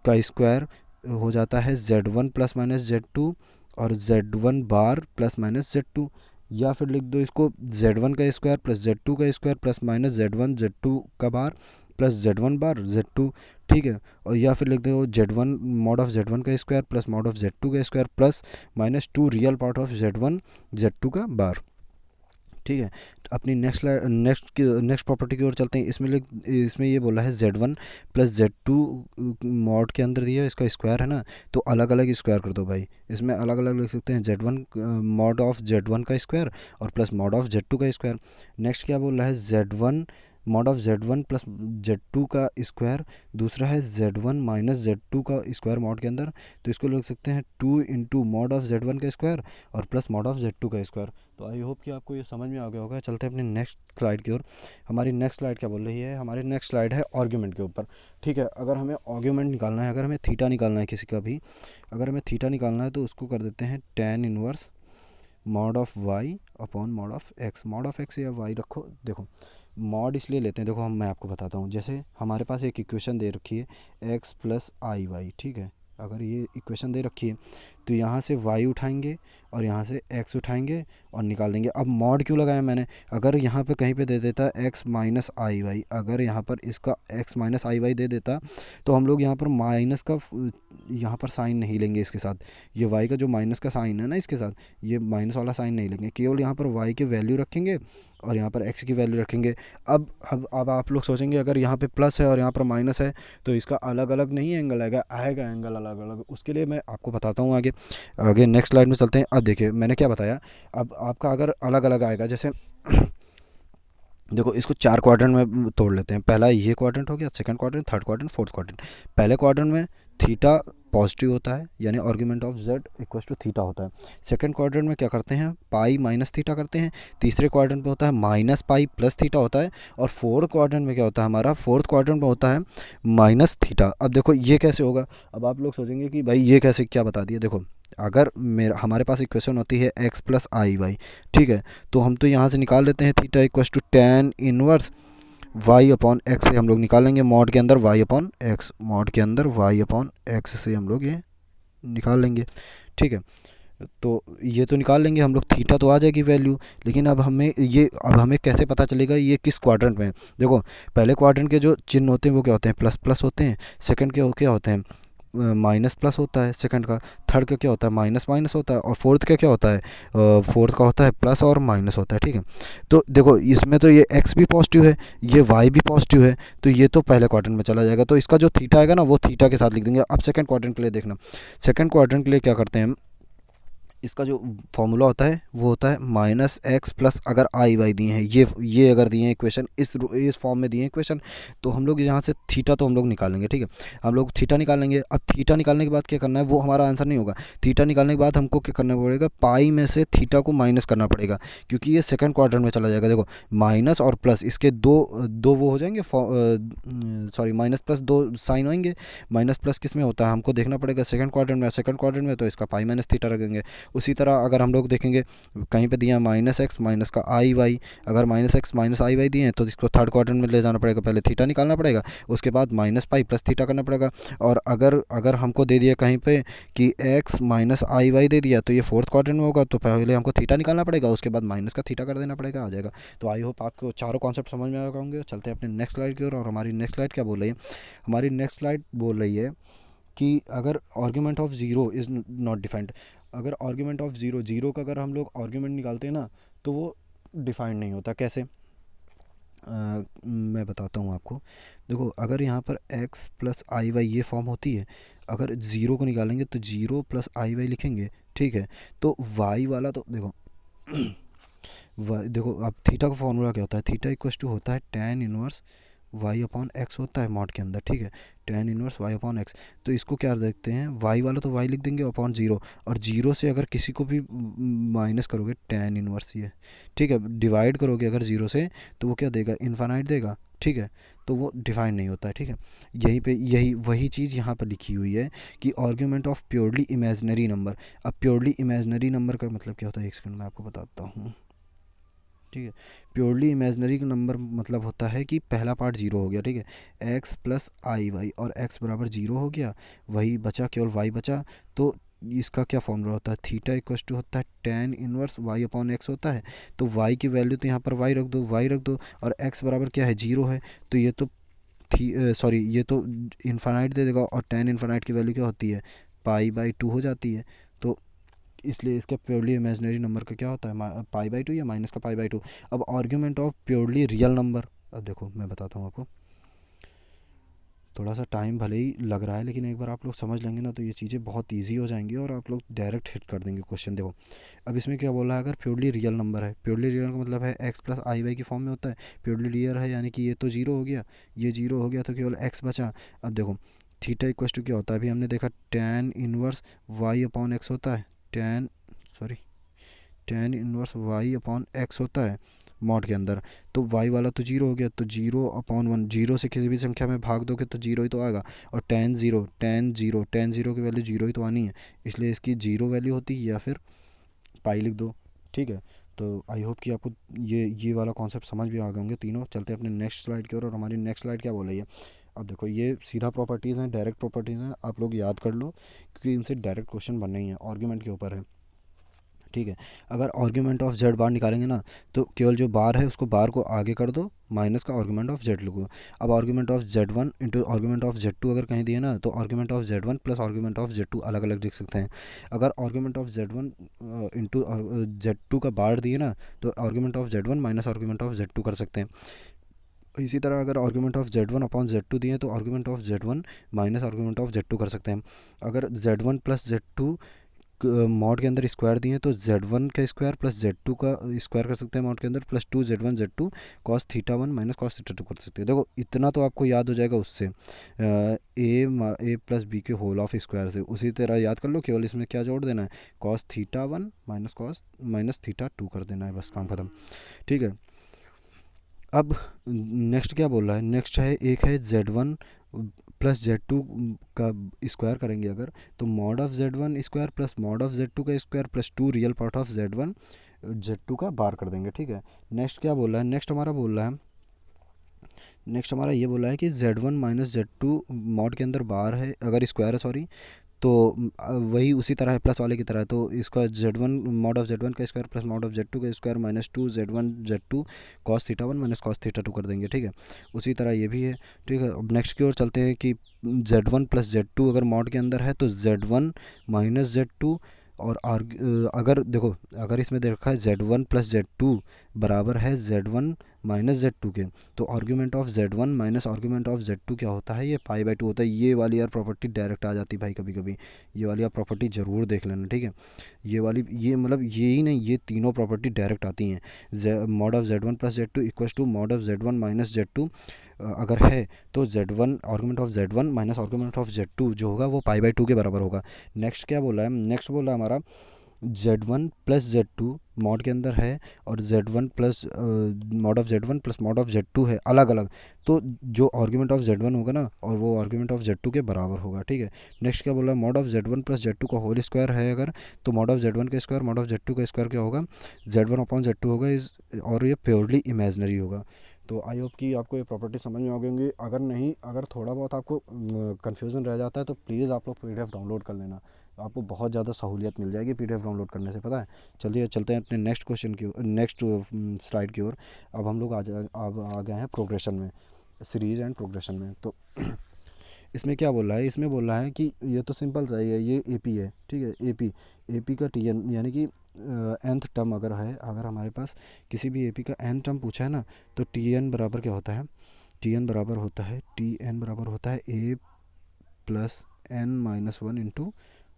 का स्क्वायर हो जाता है Z1 प्लस माइनस Z2 और Z1 बार प्लस माइनस Z2, या फिर लिख दो इसको Z1 का स्क्वायर प्लस Z2 का square plus minus Z1 Z2 का बार प्लस Z1 बार Z2, ठीक है। और या फिर लिख दो Z1 मॉड ऑफ Z1 का square plus mod of Z2 का square plus minus 2 real part of Z1 Z2 का बार, ठीक है। अपनी नेक्स्ट प्रॉपर्टी की ओर चलते हैं। इसमें ये बोला है Z1 प्लस Z2 मॉड के अंदर दिया है, इसका स्क्वायर है ना, तो अलग अलग स्क्वायर कर दो भाई। इसमें अलग अलग लिख सकते हैं Z1 मॉड ऑफ Z1 का स्क्वायर और प्लस मॉड ऑफ Z2 का स्क्वायर। नेक्स्ट क्या बोल रहा है Z1 mod of Z1 plus Z2 का स्क्वायर, दूसरा है Z1 माइनस Z2 का स्क्वायर मॉड के अंदर, तो इसको लिख सकते हैं 2 इंटू मॉड ऑफ Z1 का स्क्वायर और प्लस मॉड ऑफ Z2 का स्क्वायर। तो आई होप कि आपको ये समझ में आ गया होगा। चलते हैं अपनी नेक्स्ट स्लाइड की ओर। हमारी नेक्स्ट स्लाइड क्या बोल रही है, हमारी नेक्स्ट स्लाइड है आर्ग्यूमेंट के ऊपर, ठीक है। अगर हमें आर्ग्यूमेंट निकालना है, अगर हमें थीटा निकालना है किसी का भी, अगर हमें थीटा निकालना है तो उसको कर देते हैं tan inverse mod of y upon mod of x। Mod of x या y रखो, देखो मॉड इसलिए लेते हैं, देखो मैं आपको बताता हूँ। जैसे हमारे पास एक इक्वेशन दे रखी है x प्लस आई वाई, ठीक है। अगर ये इक्वेशन दे रखी है तो यहाँ से y उठाएंगे और यहाँ से x उठाएंगे और निकाल देंगे। अब मॉड क्यों लगाया मैंने, अगर यहाँ पे कहीं पे दे देता x माइनस आई वाई, अगर यहाँ पर इसका x minus I why they देता तो हम लोग यहाँ पर माइनस का यहाँ पर साइन नहीं लेंगे इसके साथ, ये y का जो माइनस का साइन है ना इसके साथ ये माइनस वाला साइन नहीं लेंगे, केवल यहाँ पर y के वैल्यू रखेंगे और यहाँ पर x की वैल्यू रखेंगे। अब आप लोग सोचेंगे अगर यहाँ पे प्लस है और यहाँ पर माइनस है तो इसका अलग अलग नहीं एंगल आएगा एंगल अलग अलग, उसके लिए मैं आपको बताता हूँ आगे। नेक्स्ट स्लाइड में चलते हैं। अब देखिए मैंने क्या बताया, अब आपका अगर अलग अलग आएगा, जैसे देखो इसको 4 क्वाड्रेंट में तोड़ लेते हैं। पहला ये क्वाड्रेंट हो गया, second quadrant, third quadrant, fourth quadrant. पहले क्वाड्रेंट में थीटा पॉजिटिव होता है, यानी argument of z equals to theta होता है। सेकंड क्वाड्रेंट में क्या करते हैं, पाई माइनस थीटा करते हैं। तीसरे क्वाड्रेंट में होता है माइनस पाई प्लस थीटा होता है। और फोर्थ क्वाड्रेंट में क्या होता है, हमारा फोर्थ क्वाड्रेंट में होता है माइनस थीटा। अब देखो ये कैसे होगा, अब आप लोग सोचेंगे कि भाई ये कैसे क्या बता दिया। देखो अगर हमारे पास इक्वेशन होती है x प्लस आई वाई, ठीक है, तो हम तो यहाँ से निकाल लेते हैं theta equals to tan inverse y upon x से हम लोग निकालेंगे मॉड के अंदर y अपॉन x, मॉड के अंदर y अपॉन x से हम लोग ये निकाल लेंगे, ठीक है। तो ये तो निकाल लेंगे हम लोग, थीटा तो आ जाएगी वैल्यू, लेकिन अब हमें कैसे पता चलेगा ये किस क्वाड्रेंट में है। देखो पहले क्वाड्रेंट के जो चिन्ह होते हैं वो क्या होते हैं, प्लस प्लस होते हैं। सेकंड के क्या होते हैं, माइनस प्लस होता है सेकंड का। थर्ड का क्या होता है, माइनस माइनस होता है। और फोर्थ का क्या होता है, फोर्थ का होता है प्लस और माइनस होता है, ठीक है। तो देखो इसमें तो ये x भी पॉजिटिव है, ये y भी पॉजिटिव है, तो ये तो पहले क्वाड्रेंट में चला जाएगा, तो इसका जो थीटा आएगा ना वो थीटा के साथ लिख देंगे। अब सेकंड क्वाड्रेंट के लिए देखना, सेकंड क्वाड्रेंट के लिए क्या करते हैं, इसका जो फॉर्मूला होता है वो होता है माइनस एक्स प्लस, अगर आई वाई दिए हैं, ये अगर दिए हैं इक्वेशन इस फॉर्म में दिए हैं इक्वेशन, तो हम लोग यहाँ से थीटा तो हम लोग निकालेंगे, ठीक है। हम लोग थीटा निकाल लेंगे। अब थीटा निकालने के बाद क्या करना है, वो हमारा आंसर नहीं होगा। थीटा निकालने के बाद हमको क्या करना पड़ेगा, पाई में से थीटा को माइनस करना पड़ेगा, क्योंकि ये सेकंड क्वाड्रेंट में चला जाएगा। देखो माइनस और प्लस इसके दो वो हो जाएंगे, सॉरी माइनस प्लस दो साइन होंगे। माइनस प्लस किस में होता है हमको देखना पड़ेगा, सेकंड क्वाड्रेंट में। सेकंड क्वाड्रेंट में तो इसका पाई माइनस थीटा रखेंगे, उसी तरह अगर हम लोग देखेंगे कहीं पे दिया माइनस एक्स माइनस का आई वाई, अगर माइनस एक्स माइनस आई वाई दिए हैं तो इसको थर्ड क्वाड्रेंट में ले जाना पड़ेगा, पहले थीटा निकालना पड़ेगा, उसके बाद माइनस पाई प्लस थीटा करना पड़ेगा। और अगर अगर हमको दे दिया कहीं पे कि x minus I why they दिया तो ये फोर्थ क्वाड्रेंट में होगा, तो पहले हमको थीटा निकालना पड़ेगा, उसके बाद माइनस का थीटा कर देना पड़ेगा, आ जाएगा। तो आई होप आपको चारों कॉन्सेप्ट समझ में आ गए होंगे। चलते हैं अपने नेक्स्ट स्लाइड की ओर। और हमारी नेक्स्ट स्लाइड क्या बोल रही है? हमारी नेक्स्ट स्लाइड बोल रही है कि अगर argument of zero is not defined, अगर आर्ग्यूमेंट ऑफ ज़ीरो, ज़ीरो का अगर हम लोग आर्ग्यूमेंट निकालते हैं ना तो वो डिफाइंड नहीं होता। कैसे? मैं बताता हूँ आपको। देखो अगर यहाँ पर x प्लस आई वाई ये फॉर्म होती है, अगर ज़ीरो को निकालेंगे तो ज़ीरो प्लस आई वाई लिखेंगे, ठीक है। तो y वाला तो देखो देखो अब थीटा का फॉर्मूला क्या होता है? थीटा इक्वस टू होता है tan inverse y upon x होता है मॉड के अंदर, ठीक है, tan inverse y upon x. तो इसको क्या देखते हैं, y वाला तो y लिख देंगे अपॉन ज़ीरो, और ज़ीरो से अगर किसी को भी माइनस करोगे tan इनवर्स ये, ठीक है, डिवाइड करोगे अगर ज़ीरो से तो वो क्या देगा? इन्फानाइट देगा, ठीक है। तो वो डिफाइन नहीं होता है, ठीक है। यहीं पे यही वही चीज़ यहाँ पर लिखी हुई है कि argument of purely imaginary number. अब प्योरली इमेजनरी नंबर का मतलब क्या होता है, एक सेकंड में आपको बताता हूँ, ठीक है। प्योरली इमेजनरी नंबर मतलब होता है कि पहला पार्ट जीरो हो गया, ठीक है, एक्स प्लस आई वाई, और एक्स बराबर जीरो हो गया, वही बचा, केवल वाई बचा। तो इसका क्या फॉर्मूला होता है? थीटा इक्वस टू होता है tan inverse y upon x होता है। तो वाई की वैल्यू तो यहाँ पर वाई रख दो, वाई रख दो, और एक्स बराबर क्या है? जीरो है। तो ये तो सॉरी ये तो इन्फानाइट दे देगा, और tan इन्फानाइट की वैल्यू क्या होती है? पाई बाई टू हो जाती है। तो इसलिए इसका प्योरली इमेजिनरी नंबर का क्या होता है? पाई बाई टू या माइनस का पाई बाई टू। अब argument of purely real number, अब देखो मैं बताता हूँ आपको, थोड़ा सा टाइम भले ही लग रहा है लेकिन एक बार आप लोग समझ लेंगे ना तो ये चीज़ें बहुत इजी हो जाएंगी और आप लोग डायरेक्ट हिट कर देंगे क्वेश्चन। देखो अब इसमें क्या बोला है, अगर प्योरली रियल नंबर है, प्योरली रियल का मतलब है एक्स प्लस आई वाई की फॉर्म में होता है। प्योरली रियल है यानी कि ये तो जीरो हो गया, ये जीरो हो गया तो केवल एक्स बचा। अब देखो थीटा इक्वल टू क्या होता है? अभी हमने देखा tan inverse y upon x होता है, tan sorry tan inverse y upon x होता है मॉड के अंदर। तो y वाला तो जीरो हो गया, तो जीरो अपॉन वन, जीरो से किसी भी संख्या में भाग दोगे तो जीरो ही तो आएगा। और tan जीरो की वैल्यू जीरो ही तो आनी है, इसलिए इसकी जीरो वैल्यू होती है, या फिर पाई लिख दो, ठीक है। तो आई होप कि आपको ये वाला कॉन्सेप्ट समझ भी आ गए होंगे तीनों। चलते हैं अपने नेक्स्ट स्लाइड की ओर। और हमारी नेक्स्ट स्लाइड क्या बोल रही है? अब देखो ये सीधा प्रॉपर्टीज़ हैं, डायरेक्ट प्रॉपर्टीज़ हैं, आप लोग याद कर लो क्योंकि इनसे डायरेक्ट क्वेश्चन बनने ही है, आर्ग्यूमेंट के ऊपर है, ठीक है। अगर आर्ग्यूमेंट ऑफ जेड बार निकालेंगे ना तो केवल जो बार है उसको बार को आगे कर दो, माइनस का आर्ग्यूमेंट ऑफ जेड लिखो। अब argument of z one into argument of z two अगर कहीं दिए ना तो argument of z one plus argument of z two अलग अलग लिख सकते हैं। अगर argument of z one into z two का बार दिए ना तो argument of z one minus argument of z two कर सकते हैं। इसी तरह अगर argument of z one upon z two दिए तो argument of z one minus argument of z two कर सकते हैं। अगर z one plus z two mod के अंदर स्क्वायर दिए तो Z1 का स्क्वायर प्लस Z2 का स्क्वायर कर सकते हैं मॉड के अंदर, plus two Z1 Z2 cos theta one minus cos theta two कर सकते हैं। देखो इतना तो आपको याद हो जाएगा उससे, ए प्लस बी के होल ऑफ स्क्वायर से। उसी तरह याद कर लो, केवल इसमें क्या जोड़ देना है? Cos theta one minus theta two कर देना है, बस काम खत्म, ठीक है। अब नेक्स्ट क्या बोल रहा है? नेक्स्ट है एक है Z1 प्लस Z2 का स्क्वायर करेंगे अगर, तो mod of Z1 square plus mod of Z2 का square plus two real part of Z1 Z2 का बार कर देंगे, ठीक है। नेक्स्ट क्या बोल रहा है? नेक्स्ट हमारा बोल रहा है, नेक्स्ट हमारा ये बोला है कि Z1 माइनस Z2 मॉड के अंदर बार है, अगर स्क्वायर है सॉरी, तो वही उसी तरह है प्लस वाले की तरह। तो इसका Z1 मॉड ऑफ Z1 का square plus mod of Z2 का square minus two Z1 Z2 cos theta one minus cos theta two कर देंगे, ठीक है। उसी तरह ये भी है, ठीक है। अब नेक्स्ट की ओर चलते हैं कि Z1 प्लस Z2 अगर मॉड के अंदर है तो Z1 माइनस Z2, और अगर देखो अगर इसमें दे रखा है Z1 प्लस Z2 बराबर है Z1 माइनस Z2 के, तो argument of Z1 minus argument of Z2 क्या होता है? ये पाई बाई टू होता है। ये वाली यार प्रॉपर्टी डायरेक्ट आ जाती है भाई कभी कभी, ये वाली आप प्रॉपर्टी ज़रूर देख लेना, ठीक है। ये वाली ये मतलब ये ही नहीं, ये तीनों प्रॉपर्टी डायरेक्ट आती हैं। Mod of Z1 plus Z2 equals to mod of Z1 minus Z2 अगर है तो Z1 argument of Z1 minus argument of Z2 जो होगा वो पाई बाई टू के बराबर होगा। नेक्स्ट क्या बोला है? नेक्स्ट बोला हमारा Z1 प्लस Z2 मॉड के अंदर है, और Z1 plus mod of Z1 plus mod of Z2 है अलग अलग। तो जो आर्ग्यूमेंट ऑफ Z1 होगा ना, और वो आर्ग्यूमेंट ऑफ Z2 के बराबर होगा, ठीक है। नेक्स्ट क्या बोला, mod of Z1 plus Z2 का होल स्क्वायर है अगर, तो मॉड ऑफ Z1 का स्क्वायर मॉड ऑफ Z2 का स्क्वायर क्या होगा, Z1 अपॉन Z2 होगा इस, और ये प्योरली इमेजनरी होगा। तो आई होप कि आपको ये प्रॉपर्टी समझ में आ गई होंगी। अगर नहीं, अगर थोड़ा बहुत आपको कन्फ्यूज़न रह जाता है तो प्लीज़ आप लोग PDF डाउनलोड कर लेना, आपको बहुत ज़्यादा सहूलियत मिल जाएगी PDF डाउनलोड करने से, पता है। चलिए चलते हैं अपने नेक्स्ट क्वेश्चन की ओर, नेक्स्ट स्लाइड की ओर। अब हम लोग अब आ गए हैं प्रोग्रेशन में, सीरीज़ एंड प्रोग्रेशन में। तो इसमें क्या बोल रहा है, इसमें बोल रहा है कि ये तो सिंपल सा ही है, ये AP है, ठीक है। AP का TN यानी कि nth टर्म अगर है, अगर हमारे पास किसी भी AP का n टर्म पूछा है ना, तो TN बराबर क्या होता है, TN बराबर होता है A plus n minus one into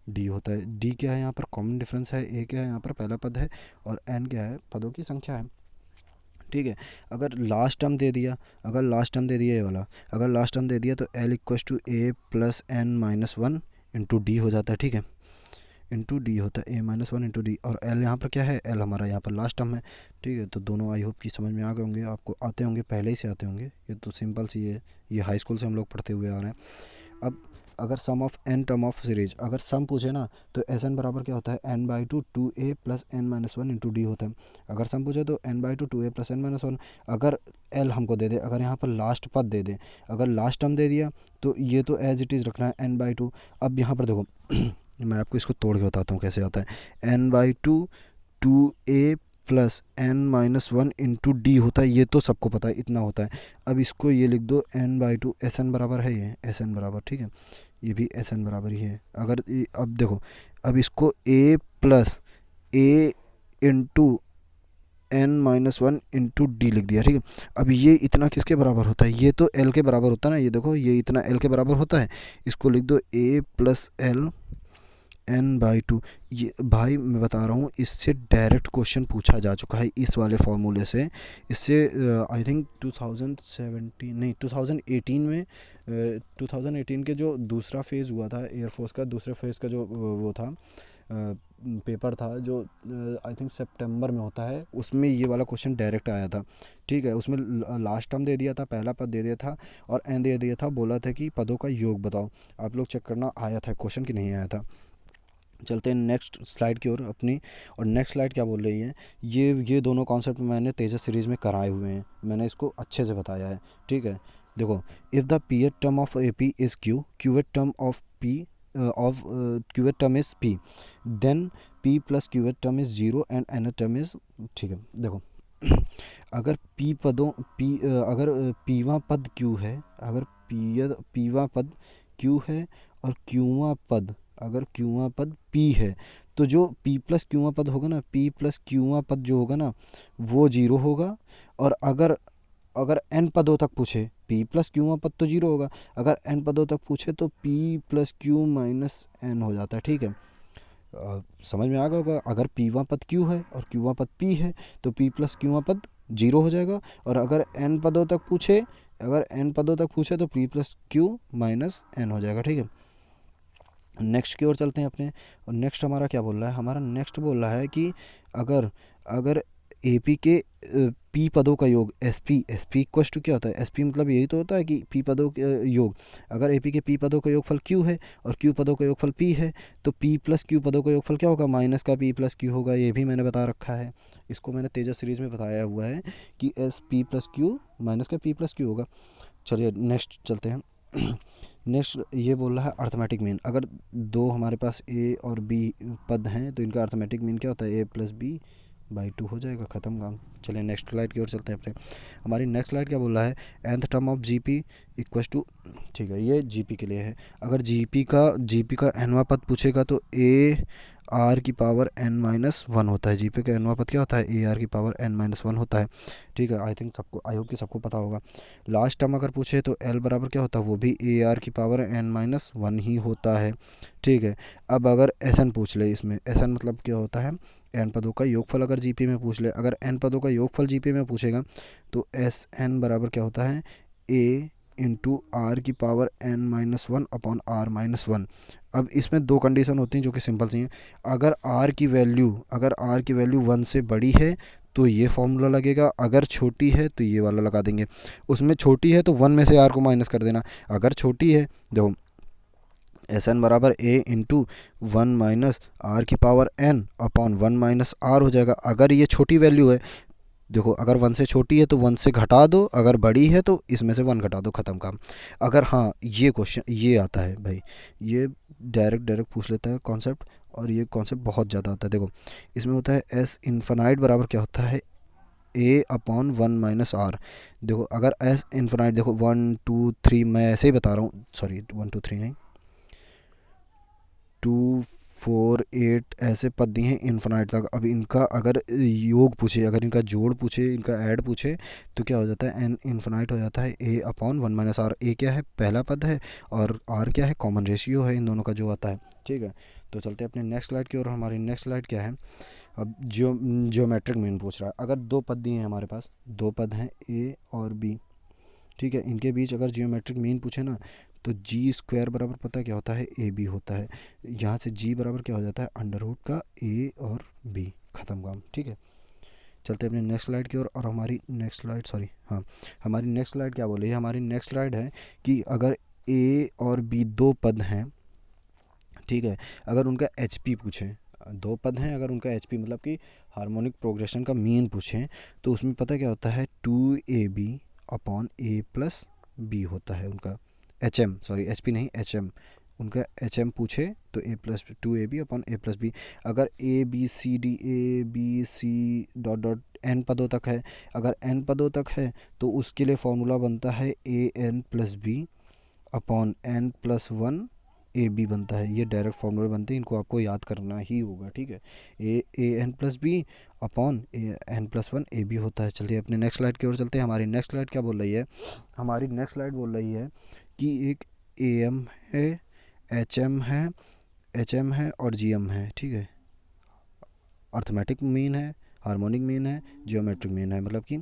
D होता है। डी क्या है यहाँ पर, कॉमन डिफरेंस है। ए क्या है यहाँ पर, पहला पद है, और एन क्या है, पदों की संख्या है, ठीक है। अगर लास्ट टर्म दे दिया, ये वाला अगर लास्ट टर्म दे दिया, तो l equal to a plus n minus one into d हो जाता है, ठीक है। इंटू डी होता है A-1 इंटू डी, और एल यहाँ पर क्या है, एल हमारा यहाँ पर लास्ट टर्म है, ठीक है। तो दोनों आई होप की समझ में आ गए होंगे, आपको आते होंगे, पहले ही से आते होंगे, ये तो सिंपल सी है, ये हाई स्कूल से हम लोग पढ़ते हुए आ रहे हैं। अब अगर sum of n term of series, अगर सम पूछे ना, तो एस एन बराबर क्या होता है, n/2 plus n minus one into D होता है। अगर सम पूछे तो n/2 plus n minus one. अगर l हमको दे दे, अगर यहाँ पर लास्ट पद दे दे, अगर लास्ट टर्म दे दिया, तो ये तो एज इट इज़ रखना है n/2। अब यहाँ पर देखो मैं आपको इसको तोड़ के बताता हूँ कैसे आता है। n/2 2a plus n minus one into D होता है, ये तो सबको पता है, इतना होता है। अब इसको ये लिख दो n/2, एस एन बराबर है, ये एस एन बराबर, ठीक है, ये भी एस एन बराबर ही है। अगर अब देखो, अब इसको a plus a into n minus one into D लिख दिया, ठीक है। अब ये इतना किसके बराबर होता है, ये तो l के बराबर होता है ना, ये देखो ये इतना l के बराबर होता है। इसको लिख दो a प्लस एल n/2। ये भाई मैं बता रहा हूँ, इससे डायरेक्ट क्वेश्चन पूछा जा चुका है इस वाले फॉर्मूले से। इससे आई थिंक 2017 नहीं 2018 में 2018 के जो दूसरा फेज़ हुआ था एयरफोर्स का, दूसरे फेज़ का जो वो था पेपर था, जो आई थिंक सितंबर में होता है, उसमें ये वाला क्वेश्चन डायरेक्ट आया था, ठीक है। उसमें लास्ट टर्म दे दिया था, पहला पद दे दिया था, और एन दे दिया था, बोला था कि पदों का योग बताओ। आप लोग चेक करना आया था क्वेश्चन कि नहीं आया था। चलते हैं नेक्स्ट स्लाइड की ओर अपनी। और नेक्स्ट स्लाइड क्या बोल रही है, ये दोनों कॉन्सेप्ट मैंने तेजस सीरीज़ में कराए हुए हैं, मैंने इसको अच्छे से बताया है, ठीक है। देखो, if the pth term of AP is Q, qth term of P of qth term is P, then P plus qth term is 0 and n term is, ठीक है। देखो अगर P पदों P अगर Pवां पद Q है, अगर Pवां पद Q है, और Qवां पद, अगर Qवां पद P है, तो जो P प्लस Qवां पद होगा ना, P प्लस Qवां पद जो होगा ना, वो 0 होगा। और अगर अगर n पदों तक पूछे, P प्लस Qवां पद तो 0 होगा, अगर n पदों तक पूछे तो P plus Q minus n हो जाता है, ठीक है। समझ में आ गया होगा, अगर Pवां पद Q है और Qवां पद P है, तो P प्लस Qवां पद 0 हो जाएगा। और अगर n पदों तक पूछे, तो P plus Q minus n हो जाएगा, ठीक है। नेक्स्ट की ओर चलते हैं अपने। और नेक्स्ट हमारा क्या बोल रहा है, हमारा नेक्स्ट बोल रहा है कि अगर अगर AP के P पदों का योग SP इक्वस टू क्या होता है, SP मतलब यही तो होता है कि P पदों के योग। अगर AP के P पदों का योगफल Q है और Q पदों का योगफल P है, तो P प्लस Q पदों का योगफल क्या होगा, माइनस का P प्लस Q होगा। ये भी मैंने बता रखा है, इसको मैंने तेजस सीरीज़ में बताया हुआ है कि SP प्लस Q माइनस का P प्लस Q होगा। चलिए नेक्स्ट चलते हैं। नेक्स्ट ये बोल रहा है अर्थमेटिक मीन। अगर दो हमारे पास A और B पद हैं, तो इनका अर्थमेटिक मीन क्या होता है, A प्लस B बाई 2 हो जाएगा, ख़त्म काम। चलिए नेक्स्ट स्लाइड की ओर चलते हैं अपने। हमारी नेक्स्ट स्लाइड क्या बोल रहा है, nth term of GP equals to, ठीक है, ये GP के लिए है। अगर GP का nवां पद पूछेगा, तो AR की पावर n-1 होता है। GP का nवां पद क्या होता है, AR की पावर n-1 होता है, ठीक है। आई होप कि सबको पता होगा। लास्ट टर्म अगर पूछे तो L बराबर क्या होता है, वो भी AR की पावर n-1 ही होता है, ठीक है। अब अगर SN पूछ ले, इसमें SN मतलब क्या होता है, n पदों का योगफल अगर GP में पूछ ले, अगर n पदों का योगफल GP में पूछेगा, तो SN बराबर क्या होता है, इंटू आर की power n minus one upon r minus one. अब इसमें दो कंडीशन होती हैं जो कि सिंपल सी हैं। अगर आर की वैल्यू वन से बड़ी है तो ये फॉर्मूला लगेगा, अगर छोटी है तो ये वाला लगा देंगे। उसमें छोटी है तो वन में से आर को माइनस कर देना, अगर छोटी है देखो एस एन बराबर a into one minus r की power n upon one minus r हो जाएगा। अगर ये छोटी वैल्यू है, देखो अगर वन से छोटी है तो वन से घटा दो, अगर बड़ी है तो इसमें से वन घटा दो, ख़त्म काम। अगर हाँ ये क्वेश्चन ये आता है भाई, ये डायरेक्ट पूछ लेता है कॉन्सेप्ट, और ये कॉन्सेप्ट बहुत ज़्यादा आता है। देखो इसमें होता है एस इन्फिनाइट बराबर क्या होता है ए अपॉन वन माइनस आर। देखो अगर एस इन्फिनाइट, देखो 1 2 3 मैं ऐसे ही बता रहा हूँ, सॉरी 1 2 3 नहीं, 2 4 8 ऐसे पद दिए हैं इन्फिनाइट तक। अब इनका अगर योग पूछे, अगर इनका जोड़ पूछे, इनका ऐड पूछे, तो क्या हो जाता है एन इन्फिनाइट हो जाता है ए अपॉन वन माइनस आर। ए क्या है, पहला पद है, और आर क्या है, कॉमन रेशियो है इन दोनों का जो आता है। ठीक है, तो चलते हैं अपने नेक्स्ट स्लाइड की ओर। हमारी नेक्स्ट स्लाइड क्या है, अब जियोमेट्रिक मीन पूछ रहा है। अगर दो पद दिए हैं हमारे पास, दो पद हैं ए और बी, ठीक है, इनके बीच अगर जियोमेट्रिक मीन पूछे ना, तो जी स्क्वायर बराबर पता क्या होता है, ए बी होता है। यहाँ से जी बराबर क्या हो जाता है, अंडर रूट का ए और बी, ख़त्म काम। ठीक है, चलते हैं अपनी नेक्स्ट स्लाइड की ओर। और हमारी नेक्स्ट स्लाइड, सॉरी हाँ, हमारी नेक्स्ट स्लाइड क्या बोली है, हमारी नेक्स्ट स्लाइड है कि अगर ए और बी दो पद हैं, ठीक है, अगर उनका एच पी पूछें, दो पद हैं, अगर उनका एच पी मतलब कि हार्मोनिक प्रोग्रेशन का मीन पूछें, तो उसमें पता क्या होता है, 2ab अपॉन ए प्लस बी होता है उनका H M, sorry H P नहीं एच एम, उनका एच एम पूछे तो ए प्लस 2ab अपॉन ए प्लस बी। अगर a b c dot dot n पदों तक है, अगर एन पदों तक है तो उसके लिए फॉर्मूला बनता है A n plus B upon n plus one A B बनता है। ये डायरेक्ट फॉर्मूले बनते हैं, इनको आपको याद करना ही होगा। ठीक है, A n plus B upon A n plus one A B होता है। चलिए अपने नेक्स्ट स्लाइड की ओर चलते हैं। हमारी नेक्स्ट स्लाइड क्या बोल रही है, हमारी नेक्स्ट स्लाइड बोल रही है कि एक ए एम है, एच एम है, एच एम है और जी एम है। ठीक है, अर्थमेटिक मीन है, हार्मोनिक मीन है, जियोमेट्रिक मीन है, मतलब कि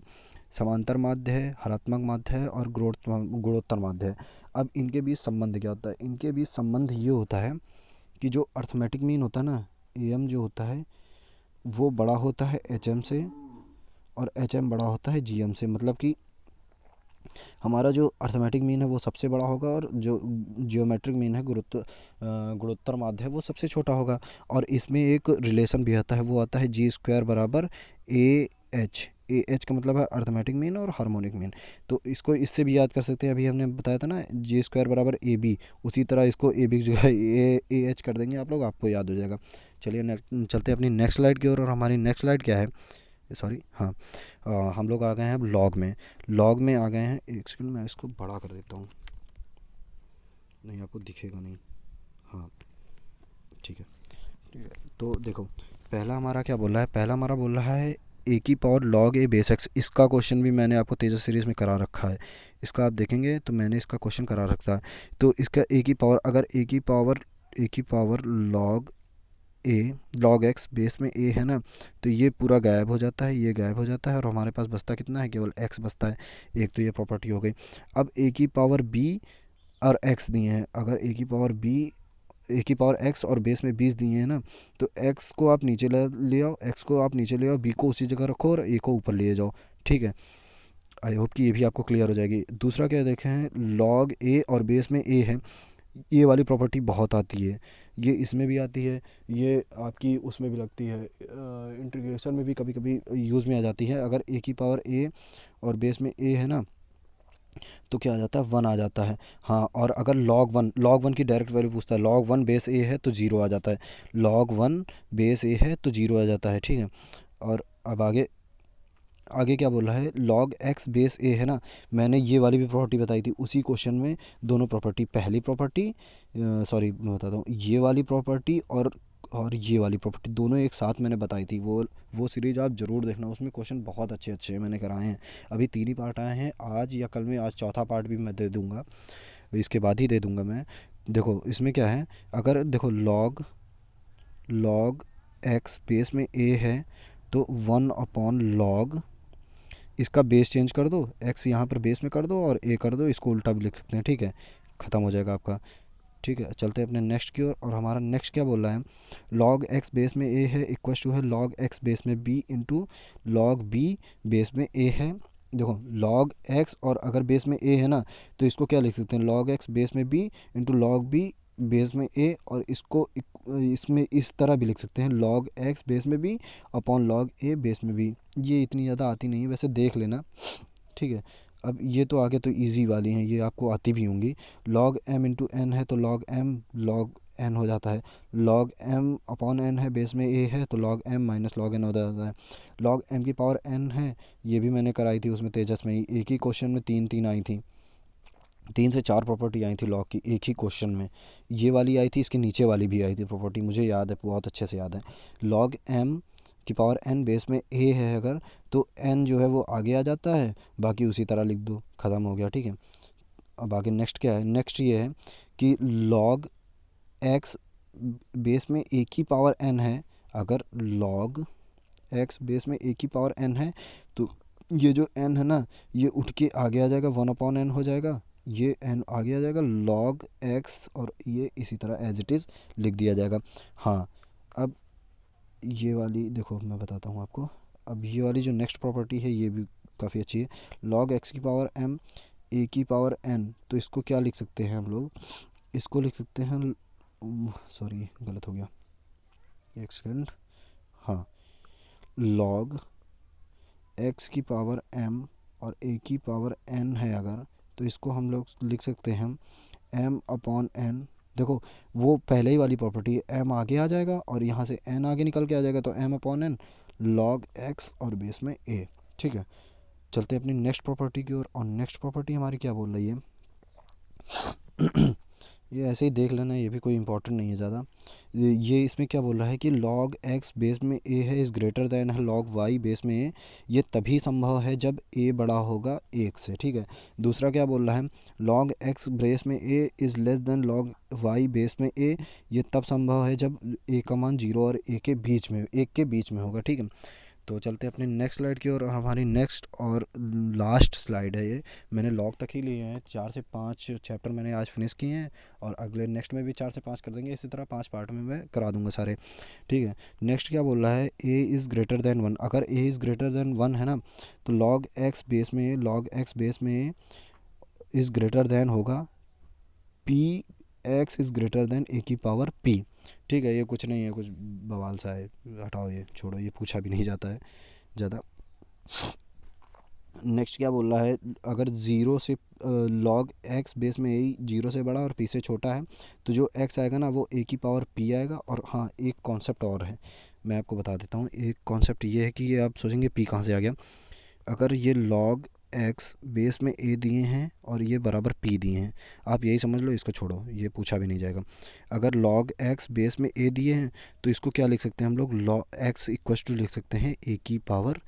समांतर माध्य है, हरात्मक माध्य है और गुणोत्तर माध्य है। अब इनके बीच संबंध क्या होता है, इनके बीच संबंध ये होता है कि जो अर्थमेटिक मीन होता है ना, ए एम जो होता है वो बड़ा होता है एच एम से, और एच एम बड़ा होता है जी एम से। मतलब कि हमारा जो अर्थमेटिक मीन है वो सबसे बड़ा होगा, और जो जियोमेट्रिक मीन है गुणोत्तर माध्य है वो सबसे छोटा होगा। और इसमें एक रिलेशन भी आता है, वो आता है जी स्क्वायर बराबर ए एच का मतलब है अर्थमेटिक मीन और हार्मोनिक मीन। तो इसको इससे भी याद कर सकते हैं, अभी हमने बताया था ना जी स्क्वायर बराबर ए बी, उसी तरह इसको ए बी की जगह ए एच कर देंगे आप लोग, आपको याद हो जाएगा। चलिए चलते हैं अपनी नेक्स्ट स्लाइड की ओर। और हमारी नेक्स्ट स्लाइड क्या है, सॉरी हाँ, हम लोग आ गए हैं अब लॉग में आ गए हैं। एक सेकंड मैं इसको बड़ा कर देता हूँ, नहीं आपको दिखेगा नहीं, हाँ ठीक है। ठीक है, तो देखो पहला हमारा क्या बोल रहा है, पहला हमारा बोल रहा है ए की पावर लॉग ए बेस एक्स। इसका क्वेश्चन भी मैंने आपको तेजस सीरीज़ में करा रखा है, इसका आप देखेंगे तो मैंने इसका क्वेश्चन करा रखा है। तो इसका ए की पावर, अगर ए की पावर लॉग एक्स बेस में ए है ना, तो ये पूरा गायब हो जाता है, ये गायब हो जाता है, और हमारे पास बचता कितना है, केवल एक्स बचता है। एक तो ये प्रॉपर्टी हो गई। अब ए की पावर बी और एक्स दिए हैं, अगर ए की पावर एक्स और बेस में 20 दिए हैं ना, तो एक्स को आप नीचे ले आओ, एक्स को आप नीचे ले आओ, बी को उसी जगह रखो और ए को ऊपर ले जाओ। ठीक है, आई होप कि ये भी आपको क्लियर हो जाएगी। दूसरा क्या देखें हैं, लॉग ए और बेस में ए है, ये वाली प्रॉपर्टी बहुत आती है, ये इसमें भी आती है, ये आपकी उसमें भी लगती है, इंटीग्रेशन में भी कभी कभी यूज़ में आ जाती है। अगर ए की पावर ए और बेस में ए है ना, तो क्या आ जाता है, वन आ जाता है। हाँ, और अगर लॉग वन की डायरेक्ट वैल्यू पूछता है, लॉग वन बेस ए है तो जीरो आ जाता है, लॉग वन बेस ए है तो जीरो आ जाता है। ठीक है, और अब आगे आगे क्या बोला है, लॉग एक्स बेस ए है ना, मैंने ये वाली भी प्रॉपर्टी बताई थी उसी क्वेश्चन में। दोनों प्रॉपर्टी, पहली प्रॉपर्टी, सॉरी मैं बताता हूँ, ये वाली प्रॉपर्टी और ये वाली प्रॉपर्टी दोनों एक साथ मैंने बताई थी। वो सीरीज़ आप ज़रूर देखना, उसमें क्वेश्चन बहुत अच्छे अच्छे मैंने कराए हैं। अभी 3 ही पार्ट आए हैं, आज या कल में, आज चौथा पार्ट भी मैं दे दूँगा, इसके बाद ही दे दूँगा मैं। देखो इसमें क्या है, अगर देखो लॉग एक्स बेस में ए है, तो 1 अपॉन लॉग इसका बेस चेंज कर दो, एक्स यहाँ पर बेस में कर दो और ए कर दो, इसको उल्टा भी लिख सकते हैं, ठीक है, ख़त्म हो जाएगा आपका। ठीक है, चलते हैं अपने नेक्स्ट की ओर। और हमारा नेक्स्ट क्या बोल रहा है, लॉग एक्स बेस में ए है इक्वल टू है लॉग एक्स बेस में b into log b base में ए है। देखो लॉग एक्स और अगर बेस में ए है ना, तो इसको क्या लिख सकते हैं, लॉग एक्स बेस में b into log b base में ए, और इसको इसमें इस तरह भी लिख सकते हैं, लॉग एक्स बेस में बी अपॉन लॉग ए बेस में बी। ये इतनी ज़्यादा आती नहीं है, वैसे देख लेना, ठीक है। अब ये तो आगे तो इजी वाली हैं, ये आपको आती भी होंगी। लॉग एम इंटू एन है तो लॉग एम लॉग एन हो जाता है, लॉग एम अपॉन एन है बेस में ए है तो log m minus log n हो जाता है। लॉग एम की पावर एन है, ये भी मैंने कराई थी उसमें तेजस में ही, एक ही क्वेश्चन में तीन तीन आई थी, 3 से 4 प्रॉपर्टी आई थी लॉग की एक ही क्वेश्चन में। ये वाली आई थी, इसके नीचे वाली भी आई थी प्रॉपर्टी, मुझे याद है, बहुत अच्छे से याद है। लॉग एम की पावर एन बेस में ए है अगर, तो एन जो है वो आगे आ जाता है, बाकी उसी तरह लिख दो, ख़त्म हो गया, ठीक है। अब आगे नेक्स्ट क्या है, नेक्स्ट ये है कि लॉग एक्स बेस में ए की पावर एन है, अगर लॉग एक्स बेस में ए की पावर एन है, तो ये जो एन है ना, ये उठ के आगे आ जाएगा, 1/n हो जाएगा, ये एन आगे आ जाएगा लॉग एक्स, और ये इसी तरह एज इट इज़ लिख दिया जाएगा। हाँ, अब ये वाली देखो मैं बताता हूँ आपको। अब ये वाली जो नेक्स्ट प्रॉपर्टी है ये भी काफ़ी अच्छी है, लॉग एक्स की पावर एम ए की पावर एन, तो इसको क्या लिख सकते हैं हम लोग, इसको लिख सकते हैं, सॉरी गलत हो गया, एक सेकेंड, हाँ, लॉग एक्स की पावर एम और ए की पावर एन है अगर, तो इसको हम लोग लिख सकते हैं एम अपॉन एन। देखो वो पहले ही वाली प्रॉपर्टी है, एम आगे आ जाएगा और यहाँ से एन आगे निकल के आ जाएगा, तो m upon n log x और बेस में ए, ठीक है। चलते हैं अपनी नेक्स्ट प्रॉपर्टी की ओर, और नेक्स्ट प्रॉपर्टी हमारी क्या बोल रही है, ये ऐसे ही देख लेना, ये भी कोई इंपॉर्टेंट नहीं है ज़्यादा। ये इसमें क्या बोल रहा है कि लॉग एक्स बेस में ए है इज़ ग्रेटर दैन है लॉग वाई बेस में ए, ये तभी संभव है जब ए बड़ा होगा एक से, ठीक है। दूसरा क्या बोल रहा है, लॉग एक्स बेस में a is less than log y base में ए, ये तब संभव है जब ए का मान 0 और ए के बीच में, एक के बीच में होगा, ठीक है। तो चलते हैं अपने नेक्स्ट स्लाइड की ओर, और हमारी नेक्स्ट और लास्ट स्लाइड है ये, मैंने लॉग तक ही लिए हैं, 4 से 5 चैप्टर मैंने आज फिनिश किए हैं, और अगले नेक्स्ट में भी 4 से 5 कर देंगे, इसी तरह 5 पार्ट में मैं करा दूंगा सारे, ठीक है। नेक्स्ट क्या बोल रहा है, ए इज़ ग्रेटर दैन 1, अगर ए इज़ ग्रेटर दैन 1 है ना, तो लॉग एक्स बेस में इज़ ग्रेटर दैन होगा P x is greater than A की पावर पी, ठीक है। ये कुछ नहीं है, कुछ बवाल सा है, हटाओ ये, छोड़ो, ये पूछा भी नहीं जाता है ज़्यादा। नेक्स्ट क्या बोल रहा है, अगर ज़ीरो से लॉग एक्स बेस में ए 0 से बड़ा और पी से छोटा है, तो जो एक्स आएगा ना वो ए की पावर पी आएगा। और हाँ, एक कॉन्सेप्ट और है, मैं आपको बता देता हूँ, एक कॉन्सेप्ट ये है कि ये आप सोचेंगे पी कहाँ से आ गया, अगर ये लॉग एक्स बेस में ए दिए हैं और ये बराबर पी दिए हैं, आप यही समझ लो, इसको छोड़ो, ये पूछा भी नहीं जाएगा। अगर लॉग एक्स बेस में ए दिए हैं, तो इसको क्या लिख सकते हैं हम लोग, लॉग एक्स इक्वल टू लिख सकते हैं ए की पावर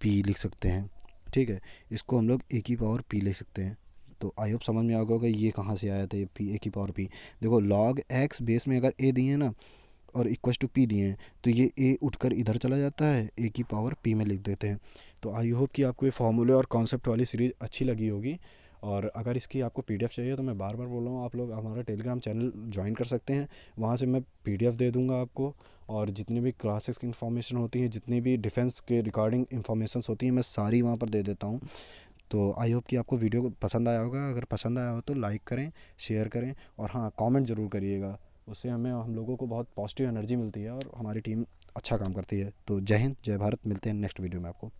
पी लिख सकते हैं, ठीक है। इसको हम लोग ए की पावर पी लिख सकते हैं। तो आई होप समझ में आ गया होगा ये कहाँ से आया था, ये पी ए की पावर पी। देखो लॉग एक्स बेस में अगर ए दिए हैं ना और इक्वल टू पी दिए हैं, तो ये ए उठकर इधर चला जाता है, ए की पावर पी में लिख देते हैं। तो आई होप कि आपको ये फॉर्मूले और कॉन्सेप्ट वाली सीरीज़ अच्छी लगी होगी, और अगर इसकी आपको पीडीएफ चाहिए तो मैं बार बार बोल रहा हूँ, आप लोग हमारा टेलीग्राम चैनल ज्वाइन कर सकते हैं, वहाँ से मैं पीडीएफ दे दूँगा आपको, और जितनी भी क्लासेस की इन्फॉर्मेशन होती है, जितनी भी डिफेंस के रिगार्डिंग इन्फॉर्मेशन होती हैं, मैं सारी वहाँ पर दे देता हूँ। तो आई होप कि आपको वीडियो पसंद आया होगा, अगर पसंद आया हो तो लाइक करें, शेयर करें, और हाँ, कमेंट ज़रूर करिएगा, उससे हम लोगों को बहुत पॉजिटिव एनर्जी मिलती है और हमारी टीम अच्छा काम करती है। तो जय हिंद, जय भारत, मिलते हैं नेक्स्ट वीडियो में आपको।